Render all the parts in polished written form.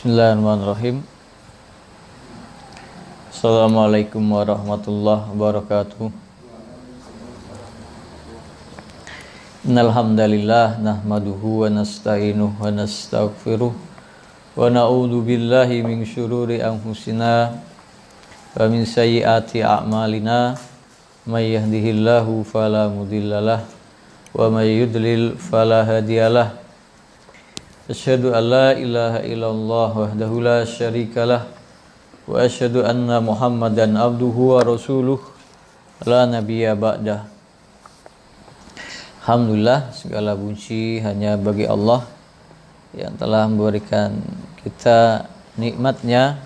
Bismillahirrahmanirrahim. Assalamualaikum warahmatullahi wabarakatuh. Innal hamdalillah nahmaduhu wa nasta'inuhu wa nastaghfiruh wa na'udzu billahi min syururi anfusina wa min sayyiati a'malina may yahdihillahu fala mudhillalah wa may yudlil fala hadiyalah. Asyhadu an la ilaha illallah wahdahu la syarikalah wa asyhadu anna Muhammadan abduhu wa rasuluh la nabiyya ba'dah. Alhamdulillah, segala puji hanya bagi Allah yang telah memberikan kita nikmatnya,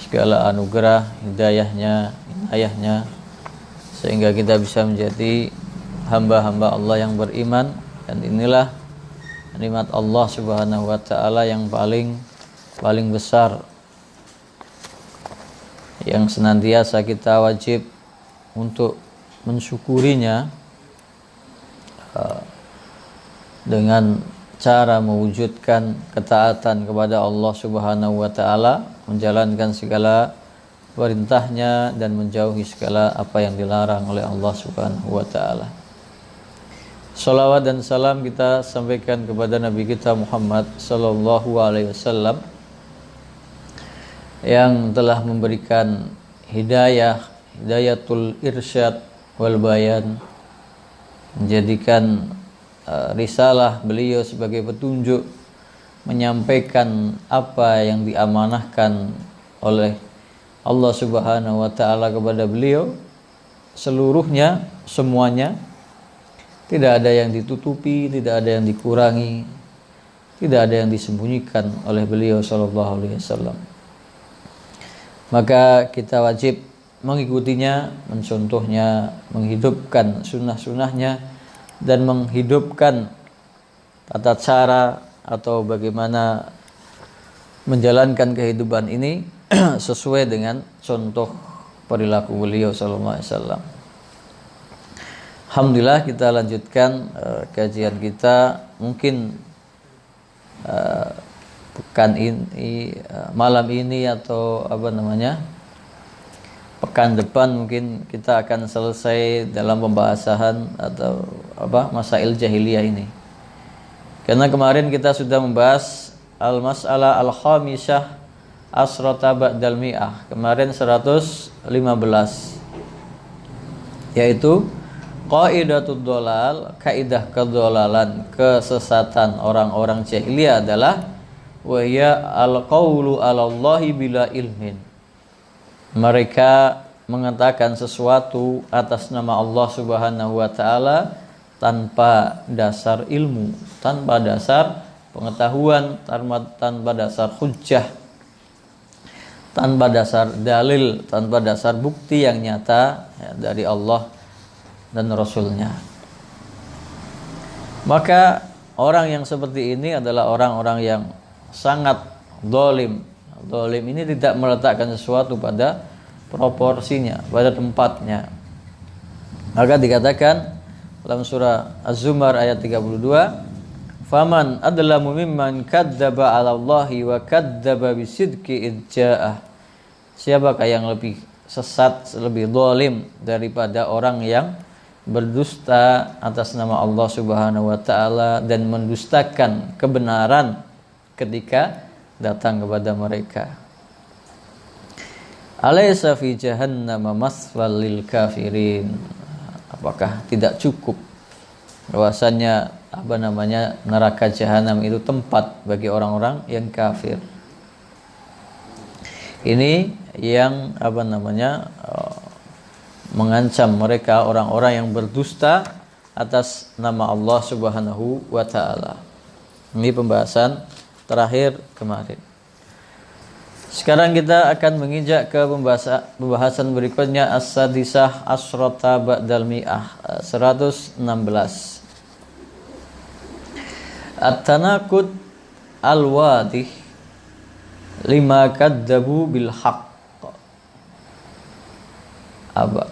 segala anugerah, hidayahnya, inayahnya, sehingga kita bisa menjadi hamba-hamba Allah yang beriman. Dan inilah nikmat Allah Subhanahu wa taala yang paling besar, yang senantiasa kita wajib untuk mensyukurinya dengan cara mewujudkan ketaatan kepada Allah Subhanahu wa taala, menjalankan segala perintahnya dan menjauhi segala apa yang dilarang oleh Allah Subhanahu wa taala. Salawat dan salam kita sampaikan kepada Nabi kita Muhammad sallallahu alaihi wasallam yang telah memberikan hidayatul irsyad wal bayan, menjadikan risalah beliau sebagai petunjuk, menyampaikan apa yang diamanahkan oleh Allah Subhanahu wa taala kepada beliau seluruhnya, semuanya. Tidak ada yang ditutupi, tidak ada yang dikurangi, tidak ada yang disembunyikan oleh beliau sallallahu alaihi wasallam. Maka kita wajib mengikutinya, mencontohnya, menghidupkan sunnah-sunnahnya, dan menghidupkan tata cara atau bagaimana menjalankan kehidupan ini sesuai dengan contoh perilaku beliau sallallahu alaihi wasallam. Alhamdulillah, kita lanjutkan kajian kita. Mungkin pekan ini, malam ini atau pekan depan mungkin kita akan selesai dalam pembahasan atau masail jahiliyah ini. Karena kemarin kita sudah membahas al-mas'alah al-khamisah asrata ba'dal mi'ah. Kemarin 115, yaitu qaidatud dhalal, kaidah kedolalan, kesesatan orang-orang jahiliyah adalah wa hiya al-qaulu 'alallahi bila ilmin. Mereka mengatakan sesuatu atas nama Allah Subhanahu wa taala tanpa dasar ilmu, tanpa dasar pengetahuan, tanpa dasar hujjah, tanpa dasar dalil, tanpa dasar bukti yang nyata dari Allah dan Rasulnya. Maka orang yang seperti ini adalah orang-orang yang sangat zalim. Zalim ini tidak meletakkan sesuatu pada proporsinya, pada tempatnya. Maka dikatakan dalam surah Az-Zumar ayat 32, "Faman adlamu mimman kadzdzaba 'ala Allahi wa kadzdzaba bisidqi idja'ah." Siapakah yang lebih sesat, lebih zalim daripada orang yang berdusta atas nama Allah Subhanahu wa taala dan mendustakan kebenaran ketika datang kepada mereka. Alaysa fi jahannam maswal lil kafirin. Apakah tidak cukup bahwasanya neraka jahanam itu tempat bagi orang-orang yang kafir. Ini yang mengancam mereka, orang-orang yang berdusta atas nama Allah Subhanahu wa taala. Ini pembahasan terakhir kemarin. Sekarang kita akan menginjak ke pembahasan berikutnya, as-sadisah asrata ba'dal mi'ah, 116. At-tanaqud al-wadih lima kadzabu bil haqq.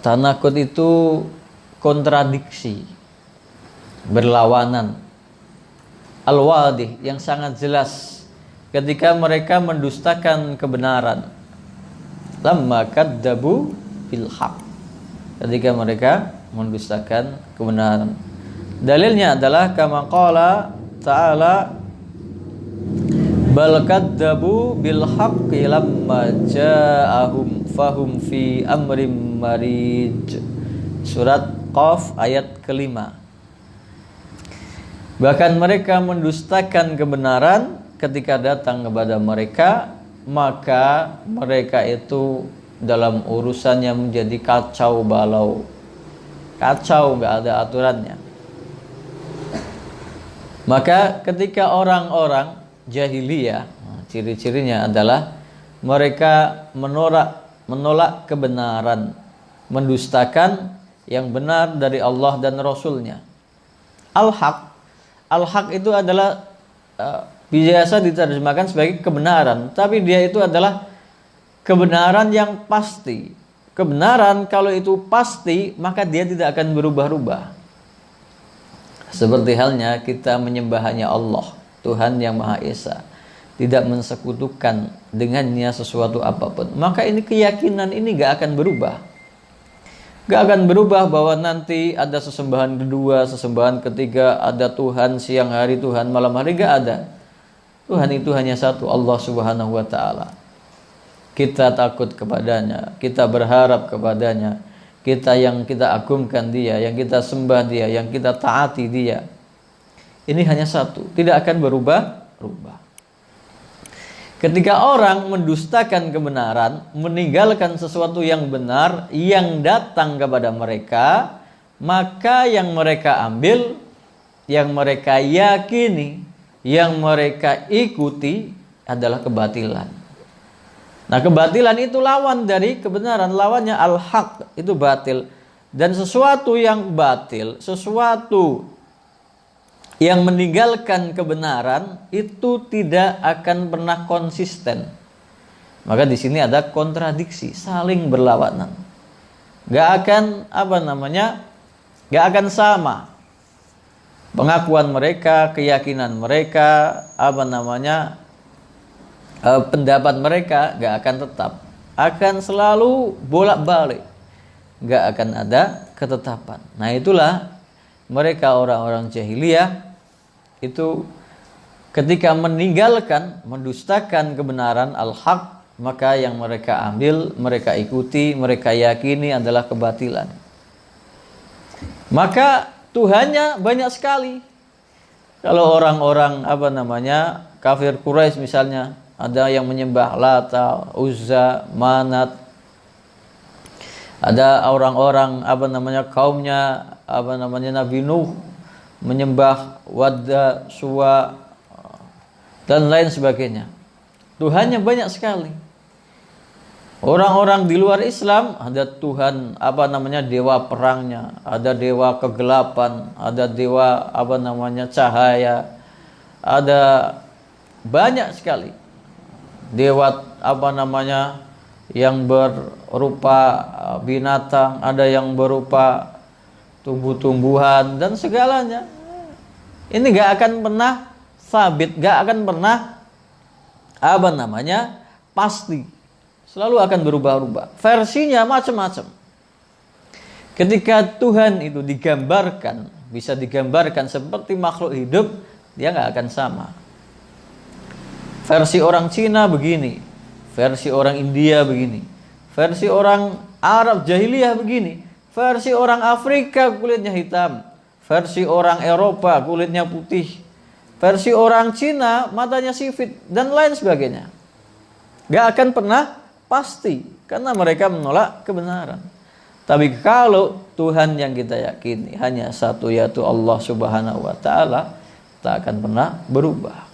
Tanakut itu kontradiksi, berlawanan. Al-wadih, yang sangat jelas ketika mereka mendustakan kebenaran. Lamma kadzabu bil haq, ketika mereka mendustakan kebenaran. Dalilnya adalah kama qala ta'ala, bal kadzabu bil haqqi lamma ja'ahum fahum fi amrim marij. Surat Qaf ayat kelima. Bahkan mereka mendustakan kebenaran ketika datang kepada mereka, maka mereka itu dalam urusannya menjadi kacau balau. Kacau, gak ada aturannya. Maka ketika orang-orang jahiliyah, ciri-cirinya adalah mereka menolak kebenaran, mendustakan yang benar dari Allah dan Rasulnya. Al-haq itu adalah biasa diterjemahkan sebagai kebenaran, tapi dia itu adalah kebenaran yang pasti. Kebenaran kalau itu pasti, maka dia tidak akan berubah-ubah. Seperti halnya kita menyembah hanya Allah, Tuhan yang Maha Esa, tidak mensekutukan dengannya sesuatu apapun, maka ini keyakinan ini gak akan berubah. Gak akan berubah bahwa nanti ada sesembahan kedua, sesembahan ketiga, ada Tuhan siang hari, Tuhan malam hari, gak ada. Tuhan itu hanya satu, Allah Subhanahu wa ta'ala. Kita takut kepadanya, kita berharap kepadanya, yang kita agungkan dia, yang kita sembah dia, yang kita taati dia. Ini hanya satu, tidak akan berubah-ubah. Ketika orang mendustakan kebenaran, meninggalkan sesuatu yang benar yang datang kepada mereka, maka yang mereka ambil, yang mereka yakini, yang mereka ikuti adalah kebatilan. Nah, kebatilan itu lawan dari kebenaran, lawannya al-haq, itu batil. Dan sesuatu yang batil, sesuatu yang meninggalkan kebenaran itu tidak akan pernah konsisten. Maka di sini ada kontradiksi, saling berlawanan. Gak akan gak akan sama. Pengakuan mereka, keyakinan mereka, pendapat mereka gak akan tetap. Akan selalu bolak-balik. Gak akan ada ketetapan. Nah, itulah mereka orang-orang jahiliyah itu ketika meninggalkan, mendustakan kebenaran al-haq, maka yang mereka ambil, mereka ikuti, mereka yakini adalah kebatilan. Maka Tuhannya banyak sekali. Kalau orang-orang kafir Quraisy misalnya, ada yang menyembah Lata, Uzza, Manat. Ada orang-orang kaumnya Nabi Nuh menyembah Wadda, Suwa dan lain sebagainya. Tuhannya banyak sekali. Orang-orang di luar Islam ada Tuhan dewa perangnya, ada dewa kegelapan, ada dewa cahaya, ada banyak sekali dewa yang berupa binatang, ada yang berupa tumbuh-tumbuhan dan segalanya. Ini gak akan pernah sabit, gak akan pernah pasti. Selalu akan berubah-ubah. Versinya macam-macam. Ketika Tuhan itu digambarkan, bisa digambarkan seperti makhluk hidup, dia gak akan sama. Versi orang Cina begini, versi orang India begini, versi orang Arab jahiliyah begini, versi orang Afrika kulitnya hitam, versi orang Eropa kulitnya putih, versi orang Cina matanya sipit, dan lain sebagainya. Gak akan pernah pasti, karena mereka menolak kebenaran. Tapi kalau Tuhan yang kita yakini hanya satu, yaitu Allah Subhanahu wa ta'ala, tak akan pernah berubah.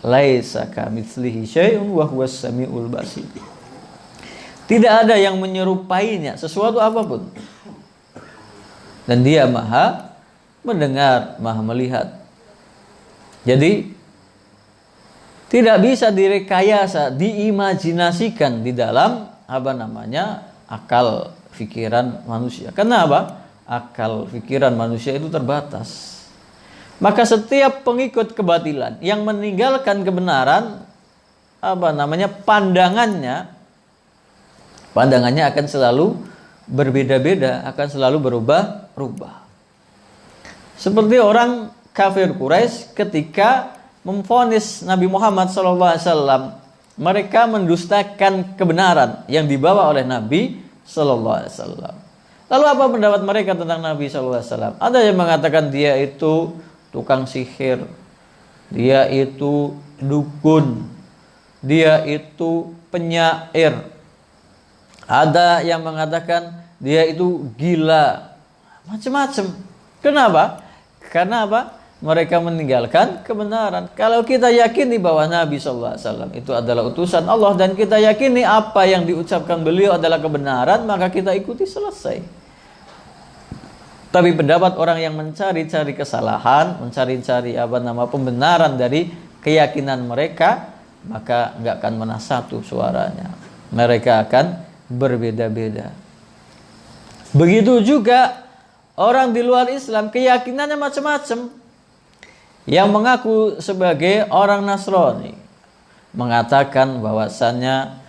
Laisa kamitslihi syai'un wa huwas samiul basir. Tidak ada yang menyerupainya sesuatu apapun. Dan dia maha mendengar, maha melihat. Jadi tidak bisa direkayasa, diimajinasikan di dalam akal pikiran manusia. Kenapa? Akal pikiran manusia itu terbatas. Maka setiap pengikut kebatilan yang meninggalkan kebenaran, pandangannya akan selalu berbeda-beda, akan selalu berubah-ubah. Seperti orang kafir Quraisy ketika memvonis Nabi Muhammad SAW, mereka mendustakan kebenaran yang dibawa oleh Nabi SAW. Lalu apa pendapat mereka tentang Nabi SAW? Ada yang mengatakan dia itu tukang sihir, dia itu dukun, dia itu penyair. Ada yang mengatakan dia itu gila, macam-macam. Kenapa? Karena apa? Mereka meninggalkan kebenaran. Kalau kita yakini bahwa Nabi SAW itu adalah utusan Allah, dan kita yakini apa yang diucapkan beliau adalah kebenaran, maka kita ikuti, selesai. Tapi pendapat orang yang mencari-cari kesalahan, mencari-cari pembenaran dari keyakinan mereka, maka nggak akan pernah satu suaranya. Mereka akan berbeda-beda. Begitu juga orang di luar Islam, keyakinannya macam-macam. Yang mengaku sebagai orang Nasrani mengatakan bahwasannya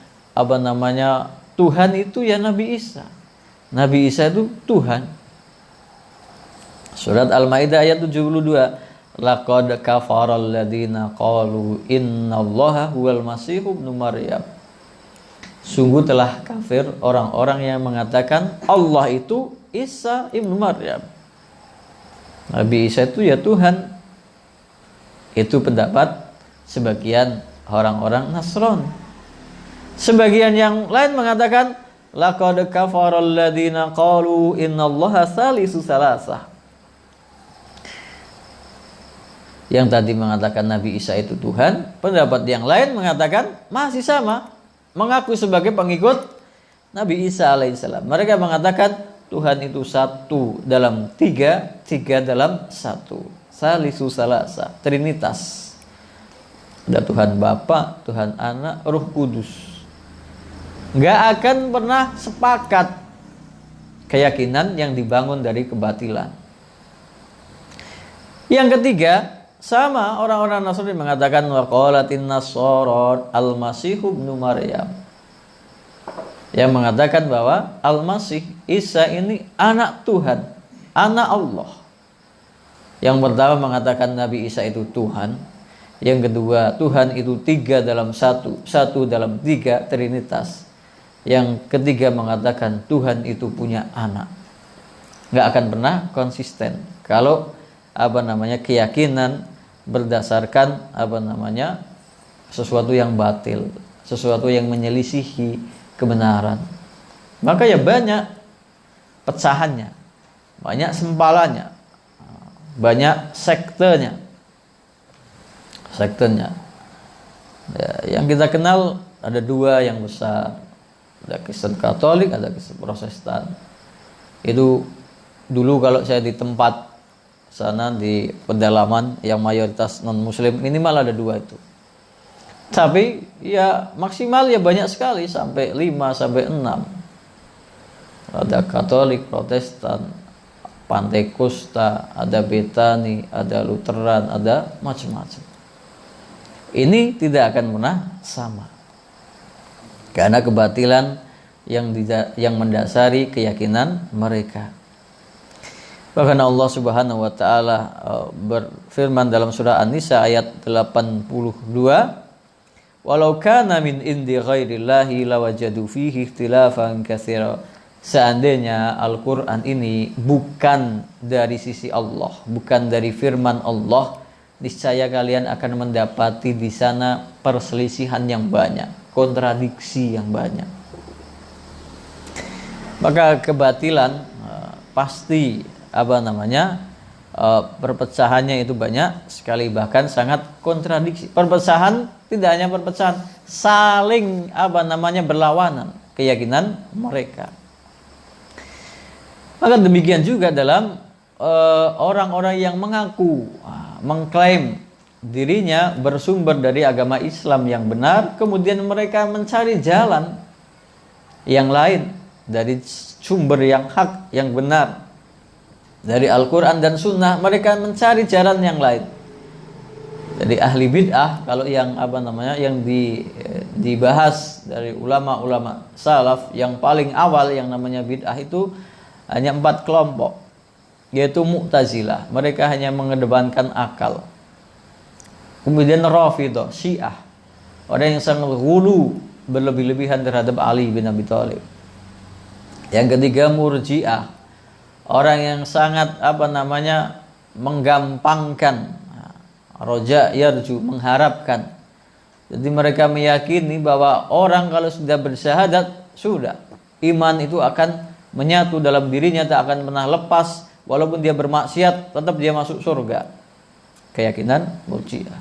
Tuhan itu ya Nabi Isa. Nabi Isa itu Tuhan. Surat Al-Maidah ayat 72. Laqad kafaral ladzina qalu innallaha huwal masihu ibnu Maryam. Sungguh telah kafir orang-orang yang mengatakan Allah itu Isa ibnu Maryam. Nabi Isa itu ya Tuhan. Itu pendapat sebagian orang-orang Nasrani. Sebagian yang lain mengatakan laqad kafaral ladzina qalu innallaha salisu salasah. Yang tadi mengatakan Nabi Isa itu Tuhan, pendapat yang lain mengatakan masih sama, mengaku sebagai pengikut Nabi Isa alaihissalam. Mereka mengatakan Tuhan itu satu dalam tiga, tiga dalam satu. Salisu salasa, Trinitas. Ada Tuhan Bapa, Tuhan Anak, Roh Kudus. Nggak akan pernah sepakat keyakinan yang dibangun dari kebatilan. Yang ketiga, sama orang-orang Nasrani mengatakan waqalatin nasara al-masihu ibnu Maryam. Yang mengatakan bahwa Al-Masih Isa ini anak Tuhan, anak Allah. Yang pertama mengatakan Nabi Isa itu Tuhan. Yang kedua, Tuhan itu tiga dalam satu, satu dalam tiga, Trinitas. Yang ketiga mengatakan Tuhan itu punya anak. Nggak akan pernah konsisten kalau keyakinan berdasarkan sesuatu yang batil, sesuatu yang menyelisihi kebenaran. Maka ya banyak pecahannya, banyak sempalannya, banyak sektenya. Ya, yang kita kenal ada dua yang besar, ada Kristen Katolik, ada Kristen Protestan. Itu dulu kalau saya di tempat sana di pedalaman yang mayoritas non Muslim, minimal ada dua itu. Tapi ya maksimal ya banyak sekali, sampai 5 sampai 6. Ada Katolik, Protestan, Pantekusta, ada Betani, ada Lutheran, ada macam-macam. Ini tidak akan pernah sama. Karena kebatilan yang mendasari keyakinan mereka. Bahkan Allah Subhanahu wa taala berfirman dalam surah An-Nisa ayat 82, "Walau kana min indi ghairillahi lawajadu fihi ikhtilafan katsira." Seandainya Al-Qur'an ini bukan dari sisi Allah, bukan dari firman Allah, niscaya kalian akan mendapati di sana perselisihan yang banyak, kontradiksi yang banyak. Maka kebatilan pasti perpecahannya itu banyak sekali, bahkan sangat kontradiksi. Perpecahan tidak hanya perpecahan, saling berlawanan keyakinan mereka. Maka demikian juga dalam orang-orang yang mengklaim dirinya bersumber dari agama Islam yang benar, kemudian mereka mencari jalan yang lain dari sumber yang hak, yang benar, dari Al-Quran dan Sunnah. Mereka mencari jalan yang lain. Jadi ahli bid'ah kalau yang yang dibahas dari ulama-ulama salaf yang paling awal yang namanya bid'ah itu hanya 4 kelompok, yaitu Mu'tazilah, mereka hanya mengedepankan akal. Kemudian Rafidhah, Syiah, orang yang sangat ghulu, berlebih-lebihan terhadap Ali bin Abi Thalib. Yang ketiga Murji'ah, orang yang sangat menggampangkan, roja yarju, mengharapkan. Jadi mereka meyakini bahwa orang kalau sudah bersyahadat, sudah iman itu akan menyatu dalam dirinya, tak akan pernah lepas, walaupun dia bermaksiat tetap dia masuk surga. Keyakinan Murji'ah.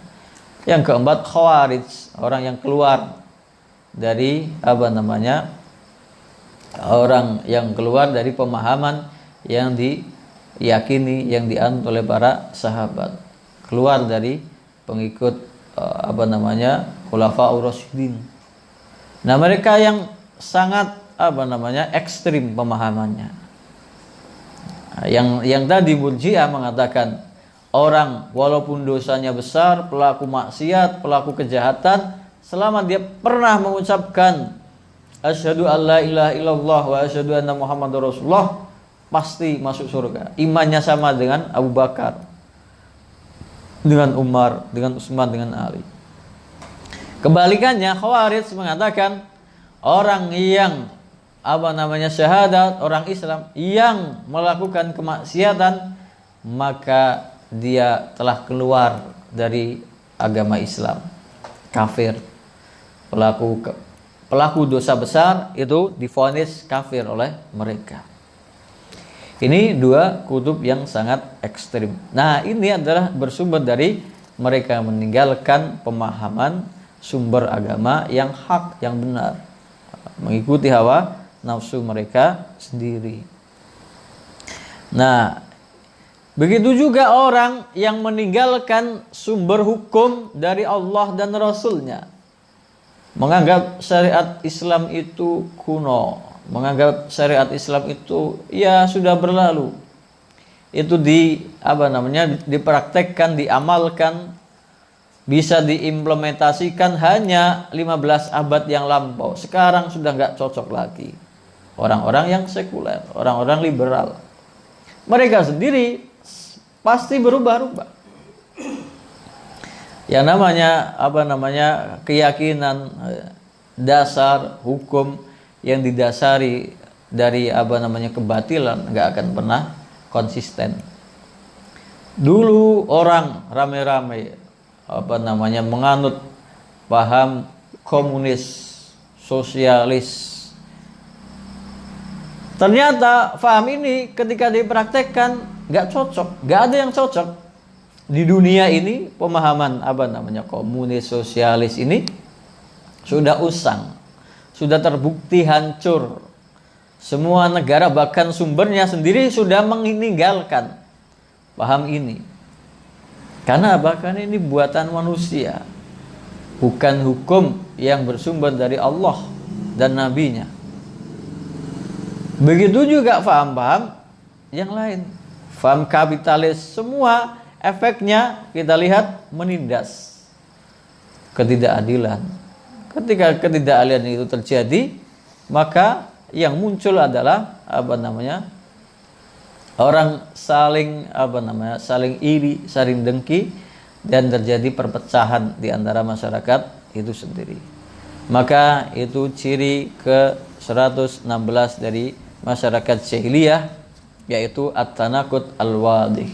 Yang keempat Khawarij, orang yang keluar dari orang yang keluar dari pemahaman yang diyakini, yang dianut oleh para sahabat, keluar dari pengikut Khulafaur Rasyidin. Nah, mereka yang sangat ekstrim pemahamannya. Yang tadi Murji'ah mengatakan orang walaupun dosanya besar, pelaku maksiat, pelaku kejahatan, selama dia pernah mengucapkan asyhadu alla ilaha illallah wa asyhadu anna muhammadar rasulullah, pasti masuk surga. Imannya sama dengan Abu Bakar, dengan Umar, dengan Utsman, dengan Ali. Kebalikannya Khawarij mengatakan orang yang syahadat, orang Islam yang melakukan kemaksiatan, maka dia telah keluar dari agama Islam, kafir. Pelaku dosa besar itu divonis kafir oleh mereka. Ini 2 kutub yang sangat ekstrim. Nah, ini adalah bersumber dari mereka meninggalkan pemahaman sumber agama yang hak, yang benar, mengikuti hawa nafsu mereka sendiri. Nah, begitu juga orang yang meninggalkan sumber hukum dari Allah dan Rasulnya, menganggap syariat Islam itu kuno, menganggap syariat Islam itu ya sudah berlalu. Itu dipraktekkan, diamalkan, bisa diimplementasikan hanya 15 abad yang lampau. Sekarang sudah nggak cocok lagi. Orang-orang yang sekuler, orang-orang liberal, mereka sendiri pasti berubah-ubah. Yang namanya keyakinan dasar hukum yang didasari dari kebatilan nggak akan pernah konsisten. Dulu orang ramai-ramai menganut paham komunis, sosialis. Ternyata paham ini ketika dipraktekkan nggak cocok, nggak ada yang cocok di dunia ini. Pemahaman komunis, sosialis ini sudah usang, sudah terbukti hancur. Semua negara bahkan sumbernya sendiri sudah meninggalkan paham ini. Karena bahkan ini buatan manusia, bukan hukum yang bersumber dari Allah dan Nabi-Nya. Begitu juga paham-paham yang lain, paham kapitalis, semua efeknya kita lihat menindas ketidakadilan. Ketika ketidakadilan itu terjadi, maka yang muncul adalah orang saling saling iri, saling dengki, dan terjadi perpecahan di antara masyarakat itu sendiri. Maka itu ciri ke-116 dari masyarakat jahiliyah, yaitu at-tanaqud al-wadih,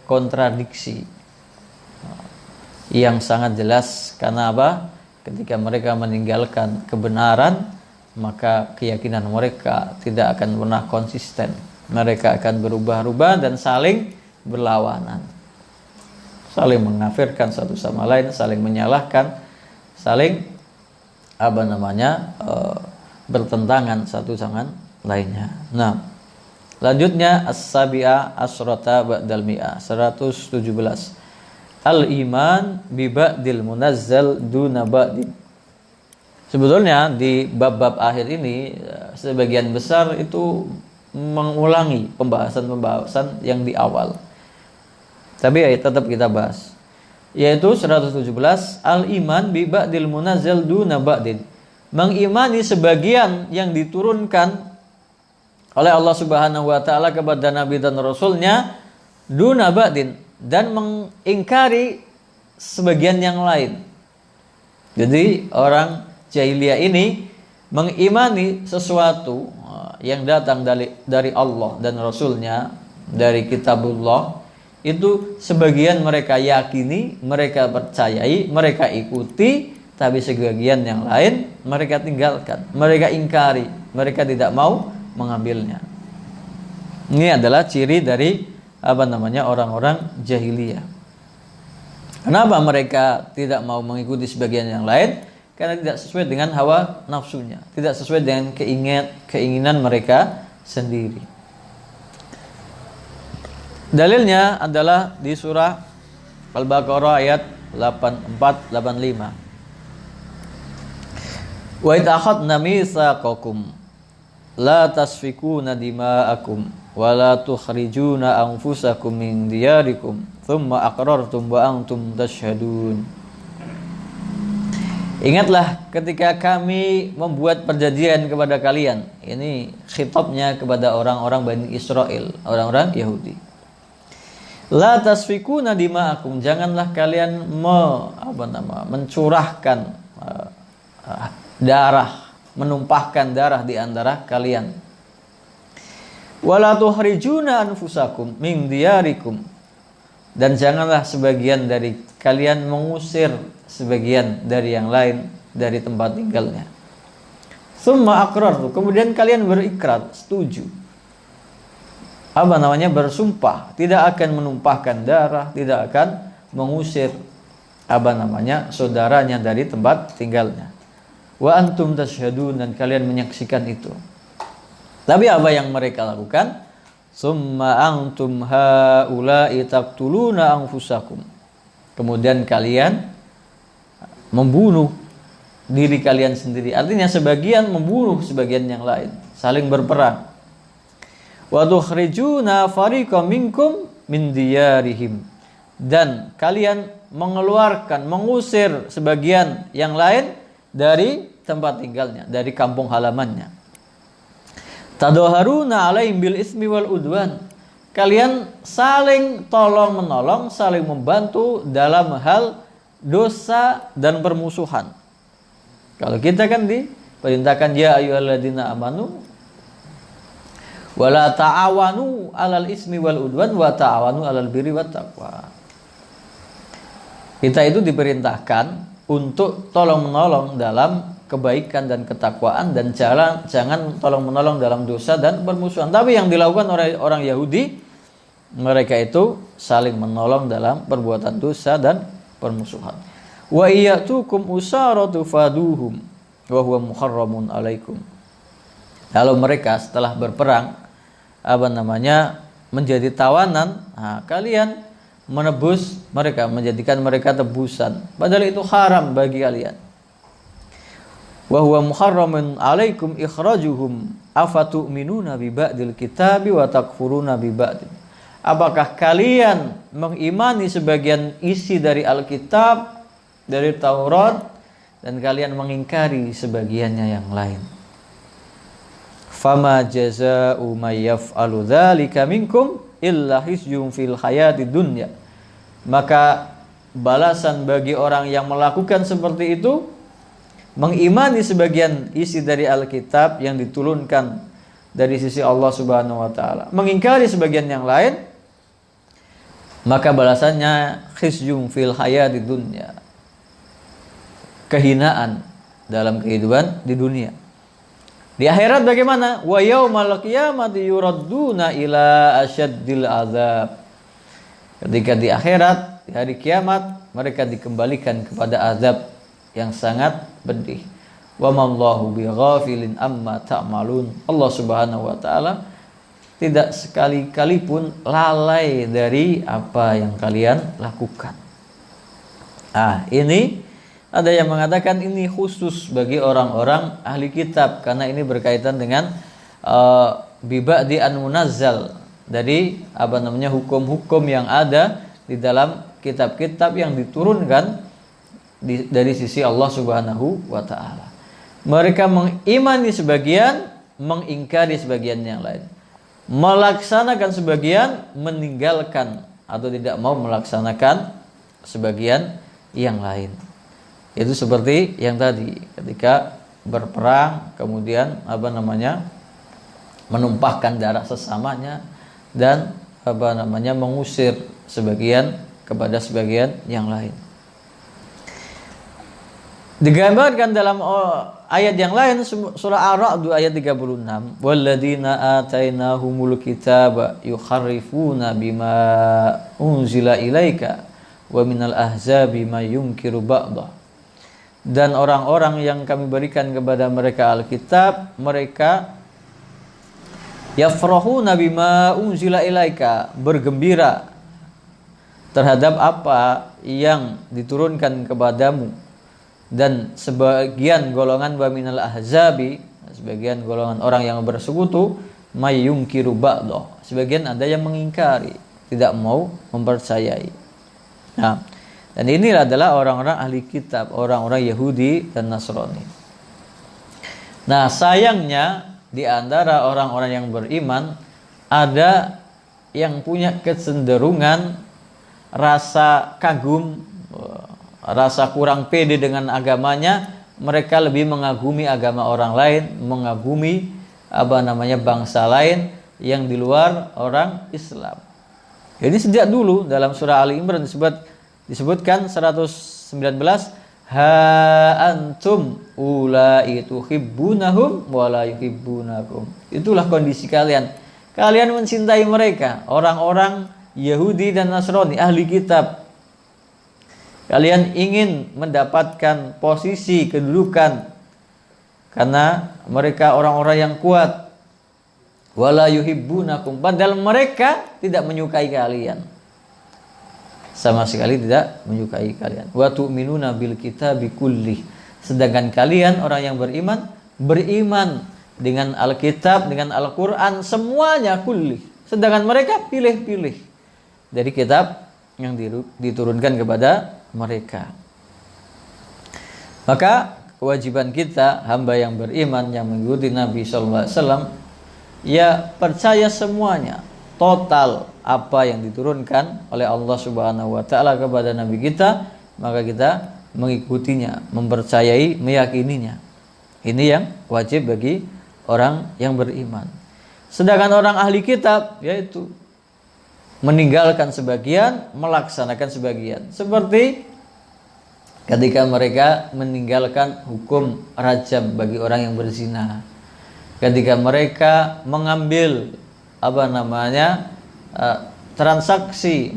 kontradiksi yang sangat jelas. Karena apa? Ketika mereka meninggalkan kebenaran, maka keyakinan mereka tidak akan pernah konsisten. Mereka akan berubah-ubah dan saling berlawanan, saling mengkafirkan satu sama lain, saling menyalahkan, saling bertentangan satu sama lainnya. Nah, lanjutnya as-sabi'a asyrata ba'dal mi'ah, 117. Al-iman bi ba'dil munazzal duna ba'din. Sebetulnya di bab-bab akhir ini sebagian besar itu mengulangi pembahasan-pembahasan yang di awal. Tapi ya tetap kita bahas. yaitu 117, al-iman bi ba'dil munazzal duna ba'din. Mengimani sebagian yang diturunkan oleh Allah Subhanahu wa taala kepada nabi dan rasulnya duna ba'din, dan mengingkari sebagian yang lain. Jadi orang jahiliyah ini mengimani sesuatu yang datang dari Allah dan rasulnya, dari kitabullah, itu sebagian mereka yakini, mereka percayai, mereka ikuti, tapi sebagian yang lain mereka tinggalkan, mereka ingkari, mereka tidak mau mengambilnya. Ini adalah ciri dari orang-orang jahiliyah. Kenapa mereka tidak mau mengikuti sebagian yang lain? Karena tidak sesuai dengan hawa nafsunya, tidak sesuai dengan keinginan mereka sendiri. Dalilnya adalah di surah Al-Baqarah ayat 84-85. Wa idh akhadna mitsaqakum la tasfikuna dima'akum wa la tukhrijuna anfusakum min diyarikum thumma aqrartum wa antum tashhadun. Ingatlah ketika kami membuat perjanjian kepada kalian. Ini khitabnya kepada orang-orang Bani Israel, orang-orang Yahudi. La tasfikuna dima'akum, janganlah kalian mencurahkan darah, menumpahkan darah di antara kalian. Wala tuhrijuna anfusakum min diyarikum, dan janganlah sebagian dari kalian mengusir sebagian dari yang lain dari tempat tinggalnya. Tsumma aqrartu, kemudian kalian berikrar, setuju, bersumpah tidak akan menumpahkan darah, tidak akan mengusir saudaranya dari tempat tinggalnya. Wa antum tashhadun, dan kalian menyaksikan itu. Tapi apa yang mereka lakukan? Summa antum haula'i taqtuluna anfusakum, kemudian kalian membunuh diri kalian sendiri. Artinya sebagian membunuh sebagian yang lain, saling berperang. Wa tukhrijuna fariqam minkum min diyarihim, dan kalian mengeluarkan, mengusir sebagian yang lain dari tempat tinggalnya, dari kampung halamannya. Tadoharuna alaihim bil ismi wal udwan, kalian saling tolong menolong, saling membantu dalam hal dosa dan permusuhan. Kalau kita kan diperintahkan ya ayyuhalladzina amanu wala ta'awanu 'alal ismi wal udwan wa ta'awanu 'alal birri wat taqwa. Kita itu diperintahkan untuk tolong menolong dalam kebaikan dan ketakwaan, dan jangan tolong menolong dalam dosa dan permusuhan. Tapi yang dilakukan oleh orang Yahudi, mereka itu saling menolong dalam perbuatan dosa dan permusuhan. Wa iyatukum usaratu faduhum wa huwa muharramun alaikum. Kalau mereka setelah berperang menjadi tawanan, kalian menebus mereka, menjadikan mereka tebusan, padahal itu haram bagi kalian. Wa huwa muharramun alaikum ikhrajuhum afatu'minuna bi ba'dil kitabi wa takfuruna bi ba'd. Apakah kalian mengimani sebagian isi dari Alkitab, dari Taurat, dan kalian mengingkari sebagiannya yang lain? Fama jazaa'u may yaf'alu dzalika minkum illa khizyun fil hayatid dunya. Maka balasan bagi orang yang melakukan seperti itu, mengimani sebagian isi dari Alkitab yang diturunkan dari sisi Allah Subhanahu wa taala, mengingkari sebagian yang lain, maka balasannya khizyun fil hayatid dunya, kehinaan dalam kehidupan di dunia. Di akhirat bagaimana? Wa yaumal qiyamati yuradduna ila asyaddil azab. Ketika di akhirat, di hari kiamat, mereka dikembalikan kepada azab yang sangat pedih. Wa mallahu bighafilin amma ta'malun. Allah Subhanahu wa taala tidak sekali-kali pun lalai dari apa yang kalian lakukan. Ini ada yang mengatakan ini khusus bagi orang-orang ahli kitab, karena ini berkaitan dengan biba'di an munazzal, dari hukum-hukum yang ada di dalam kitab-kitab yang diturunkan dari sisi Allah Subhanahu wa taala. Mereka mengimani sebagian, mengingkari sebagian yang lain. Melaksanakan sebagian, meninggalkan atau tidak mau melaksanakan sebagian yang lain. Itu seperti yang tadi, ketika berperang kemudian menumpahkan darah sesamanya dan mengusir sebagian kepada sebagian yang lain. Digambarkan dalam ayat yang lain, surah Ar-Ra'd ayat 36, walladzina atainahumul kitaba yukharrifuna bima unzila ilaika wa minal ahzabi may yunkiru ba'dah. Dan orang-orang yang kami berikan kepada mereka Alkitab, mereka yafrahuna bima unzila ilaika, bergembira terhadap apa yang diturunkan kepadamu. Dan sebagian golongan baminal ahzabi, sebagian golongan orang yang bersekutu, may yunkiru ba'dah, sebagian ada yang mengingkari, tidak mau mempercayai. Nah, dan inilah adalah orang-orang ahli kitab, orang-orang Yahudi dan Nasrani. Nah, sayangnya di antara orang-orang yang beriman ada yang punya kecenderungan rasa kagum, rasa kurang pede dengan agamanya. Mereka lebih mengagumi agama orang lain, mengagumi bangsa lain yang di luar orang Islam. Jadi sejak dulu dalam surah Ali Imran disebutkan 119, ha antum ulai tuhibbunahum wa la yuhibbunakum. Itulah kondisi kalian. Kalian mencintai mereka, orang-orang Yahudi dan Nasrani, ahli kitab. Kalian ingin mendapatkan posisi kedudukan karena mereka orang-orang yang kuat. Wala yuhibbunakum, padahal mereka tidak menyukai kalian. Sama sekali tidak menyukai kalian. Wa tu'minuna bil kitabi kullih. Sedangkan kalian orang yang beriman dengan Alkitab, dengan Al-Qur'an semuanya kullih. Sedangkan mereka pilih-pilih dari kitab yang diturunkan kepada mereka. Maka kewajiban kita, hamba yang beriman yang mengikuti Nabi sallallahu alaihi wasallam, ya percaya semuanya, total apa yang diturunkan oleh Allah Subhanahu wa taala kepada nabi kita, maka kita mengikutinya, mempercayai, meyakininya. Ini yang wajib bagi orang yang beriman. Sedangkan orang ahli kitab yaitu meninggalkan sebagian, melaksanakan sebagian. Seperti ketika mereka meninggalkan hukum rajam bagi orang yang berzina. Ketika mereka mengambil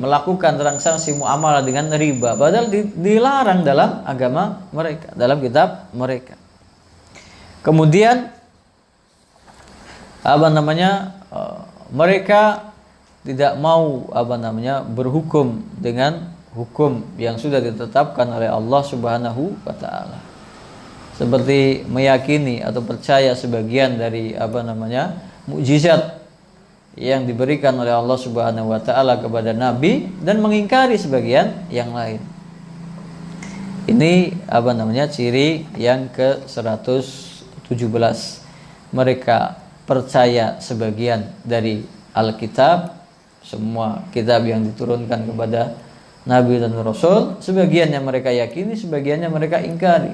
melakukan transaksi muamalah dengan riba, padahal dilarang dalam agama mereka, dalam kitab mereka. Kemudian mereka tidak mau berhukum dengan hukum yang sudah ditetapkan oleh Allah Subhanahu wa taala. Seperti meyakini atau percaya sebagian dari mukjizat yang diberikan oleh Allah Subhanahu wa taala kepada nabi dan mengingkari sebagian yang lain. Ini ciri yang ke-117. Mereka percaya sebagian dari Alkitab, semua kitab yang diturunkan kepada Nabi dan Rasul, sebagiannya mereka yakini, sebagiannya mereka ingkari,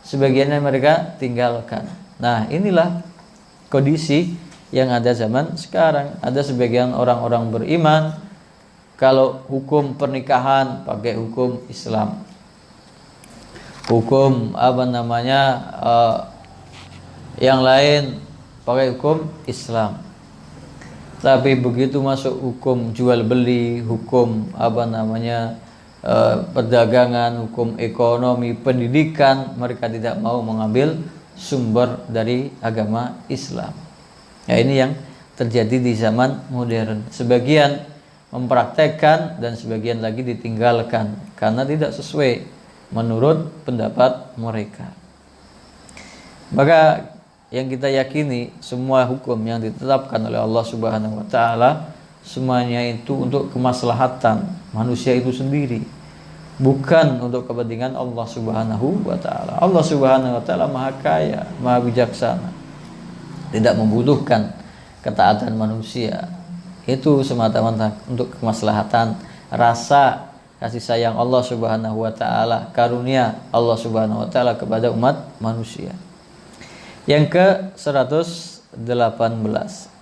sebagiannya mereka tinggalkan. Nah, inilah kondisi yang ada zaman sekarang. Ada sebagian orang-orang beriman, kalau hukum pernikahan pakai hukum Islam, hukum yang lain pakai hukum Islam. Tapi begitu masuk hukum jual beli, hukum perdagangan, hukum ekonomi, pendidikan, mereka tidak mau mengambil sumber dari agama Islam. Ya, ini yang terjadi di zaman modern. Sebagian mempraktekkan dan sebagian lagi ditinggalkan karena tidak sesuai menurut pendapat mereka. Maka yang kita yakini, semua hukum yang ditetapkan oleh Allah Subhanahu wa taala semuanya itu untuk kemaslahatan manusia itu sendiri, bukan untuk kepentingan Allah Subhanahu wa taala. Allah Subhanahu wa taala Maha Kaya, Maha Bijaksana. Tidak membutuhkan ketaatan manusia. Itu semata-mata untuk kemaslahatan rasa kasih sayang Allah Subhanahu wa taala, karunia Allah Subhanahu wa taala kepada umat manusia. Yang ke-118,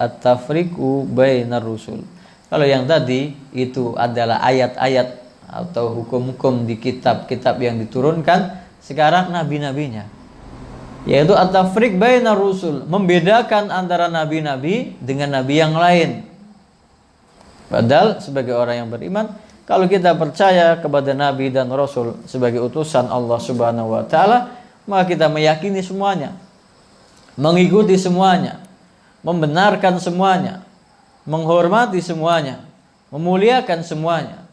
at-tafriqu bainar rusul. Kalau yang tadi itu adalah ayat-ayat atau hukum-hukum di kitab-kitab yang diturunkan, sekarang nabi-nabinya. Yaitu at-tafriq bainar rusul, membedakan antara nabi-nabi dengan nabi yang lain. Padahal sebagai orang yang beriman, kalau kita percaya kepada nabi dan rasul sebagai utusan Allah Subhanahu wa taala, maka kita meyakini semuanya, mengikuti semuanya, membenarkan semuanya, menghormati semuanya, memuliakan semuanya.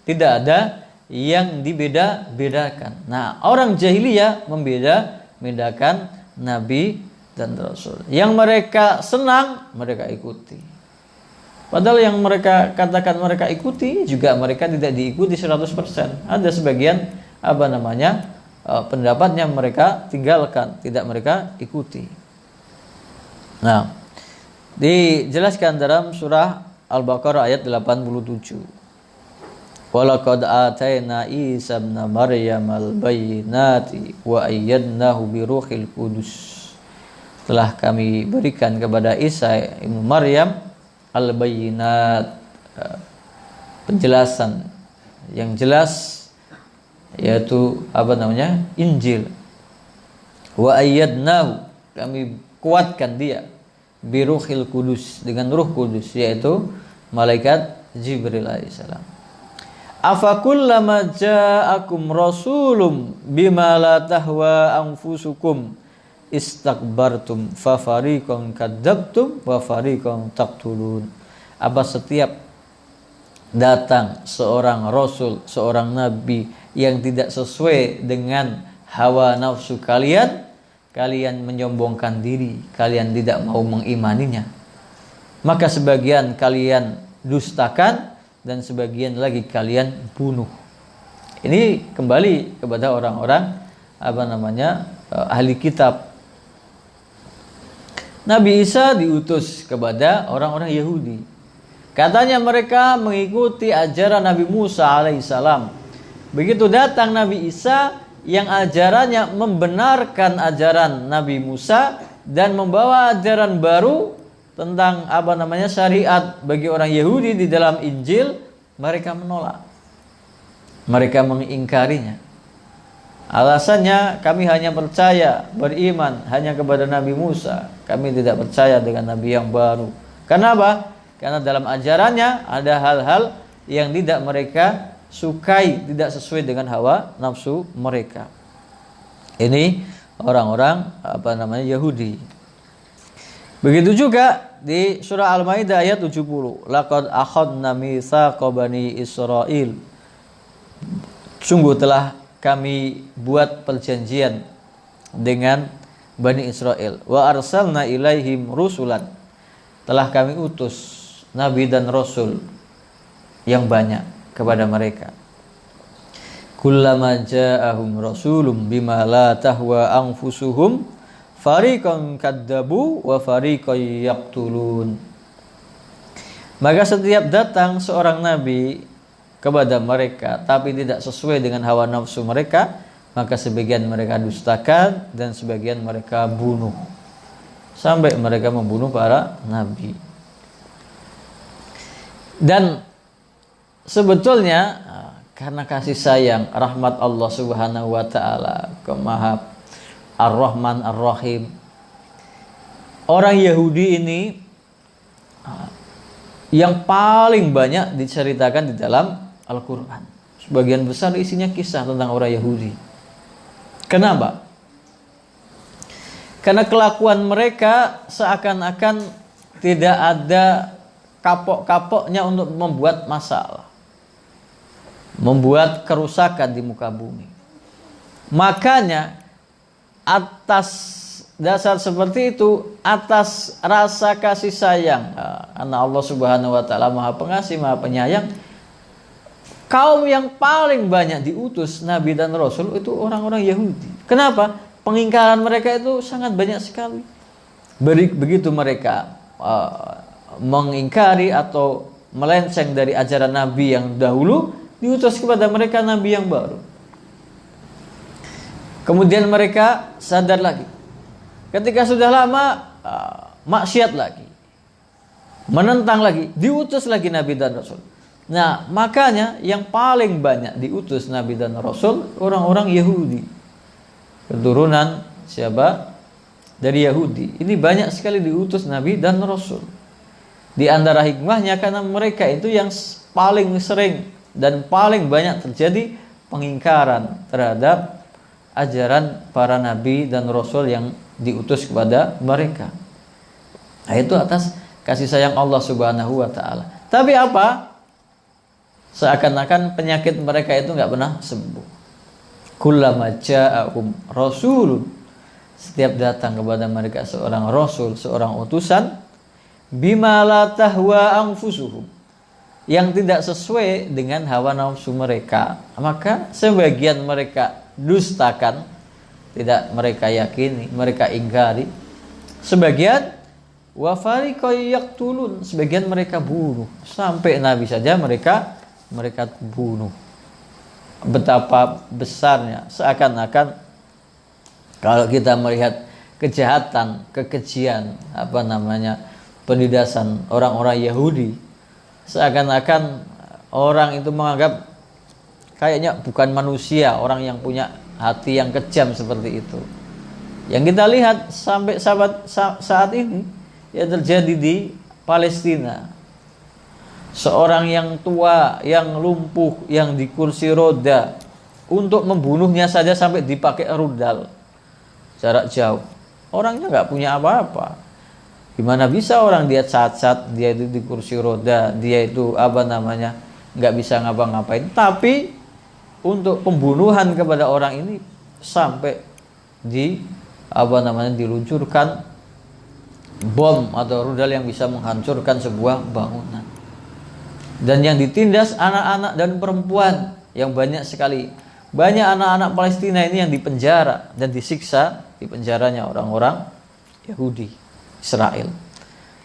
Tidak ada yang dibeda-bedakan. Nah, orang jahiliyah membedakan nabi dan rasul. Yang mereka senang, mereka ikuti. Padahal yang mereka katakan mereka ikuti juga mereka tidak diikuti 100%. Ada sebagian pendapatnya mereka tinggalkan, tidak mereka ikuti. Nah, dijelaskan dalam surah Al-Baqarah ayat 87. Walaqad atayna Isa ibn Maryam al-bayyinati wa ayyadnahu bi ruhil qudus. Telah kami berikan kepada Isa ibn Maryam al-bayyinat, penjelasan yang jelas, yaitu Injil. Wa ayyadnahu, kami kuatkan dia bi ruhil qudus, dengan ruh kudus, yaitu malaikat Jibril alaihissalam. Afakullama ja'akum rasulum bima la tahwa anfusukum istakbartum fa fariqan kadzabtum wa fariqan taqtulun. Apa setiap datang seorang rasul, seorang nabi yang tidak sesuai dengan hawa nafsu kalian, kalian menyombongkan diri, kalian tidak mau mengimaninya, maka sebagian kalian dustakan dan sebagian lagi kalian bunuh. Ini kembali kepada orang-orang ahli kitab. Nabi Isa diutus kepada orang-orang Yahudi. Katanya mereka mengikuti ajaran Nabi Musa alaihissalam. Begitu datang Nabi Isa yang ajarannya membenarkan ajaran Nabi Musa dan membawa ajaran baru tentang syariat bagi orang Yahudi di dalam Injil, mereka menolak. Mereka mengingkarinya. Alasannya, kami hanya percaya, beriman hanya kepada Nabi Musa. Kami tidak percaya dengan Nabi yang baru. Kenapa? Karena dalam ajarannya ada hal-hal yang tidak mereka sukai, tidak sesuai dengan hawa nafsu mereka. Ini orang-orang Yahudi. Begitu juga di surah Al-Maidah ayat 70. Laqad akhadna mitsaqa bani Israil. Sungguh telah kami buat perjanjian dengan Bani Israel. Wa arsalna ilaihim rusulan. Telah kami utus nabi dan rasul yang banyak kepada mereka. Kullama ja'ahum rasulun bima la tahwa anfusuhum fariqan kadzabu wa fariqan yaqtulun. Maka setiap datang seorang nabi kepada mereka tapi tidak sesuai dengan hawa nafsu mereka, maka sebagian mereka dustakan dan sebagian mereka bunuh, sampai mereka membunuh para nabi. Dan sebetulnya karena kasih sayang, rahmat Allah Subhanahu wa taala, Maha Ar-Rahman Ar-Rahim, orang Yahudi ini yang paling banyak diceritakan di dalam Al-Quran. Sebagian besar isinya kisah tentang orang Yahudi. Kenapa? Karena kelakuan mereka seakan-akan tidak ada kapok-kapoknya untuk membuat masalah, membuat kerusakan di muka bumi. Makanya atas dasar seperti itu, atas rasa kasih sayang, karena Allah Subhanahu wa taala Maha Pengasih, Maha Penyayang, Kaum yang paling banyak diutus Nabi dan Rasul itu orang-orang Yahudi. Kenapa? Pengingkaran mereka itu sangat banyak sekali. Begitu mereka mengingkari atau melenceng dari ajaran Nabi yang dahulu, diutus kepada mereka Nabi yang baru. Kemudian mereka sadar lagi. Ketika sudah lama maksiat lagi, menentang lagi, diutus lagi Nabi dan Rasul. Nah, makanya yang paling banyak diutus Nabi dan Rasul orang-orang Yahudi. Keturunan siapa? Dari Yahudi. Ini banyak sekali diutus Nabi dan Rasul. Di antara hikmahnya karena mereka itu yang paling sering dan paling banyak terjadi pengingkaran terhadap ajaran para Nabi dan Rasul yang diutus kepada mereka. Nah, itu atas kasih sayang Allah Subhanahu wa ta'ala. Tapi apa? Seakan-akan penyakit mereka itu nggak pernah sembuh. Kullama ja'ahum rasulun, setiap datang kepada mereka seorang rasul, seorang utusan, bima la tahwa anfusuhum, yang tidak sesuai dengan hawa nafsu mereka, maka sebagian mereka dustakan, tidak mereka yakini, mereka ingkari. Sebagian wa fariqan yaqtulun, sebagian mereka bunuh, sampai Nabi saja mereka bunuh. Betapa besarnya, seakan-akan kalau kita melihat kejahatan, kekejian, penindasan orang-orang Yahudi, seakan-akan orang itu menganggap kayaknya bukan manusia, orang yang punya hati yang kejam seperti itu. Yang kita lihat sampai saat ini yang terjadi di Palestina. Seorang yang tua, yang lumpuh, yang di kursi roda, untuk membunuhnya saja sampai dipakai rudal jarak jauh. Orangnya nggak punya apa-apa. Gimana bisa orang dia cacat, dia itu di kursi roda, dia itu nggak bisa ngapa-ngapain. Tapi untuk pembunuhan kepada orang ini sampai diluncurkan bom atau rudal yang bisa menghancurkan sebuah bangunan. Dan yang ditindas anak-anak dan perempuan yang banyak sekali. Banyak anak-anak Palestina ini yang dipenjara dan disiksa di penjaranya orang-orang Yahudi, Israel.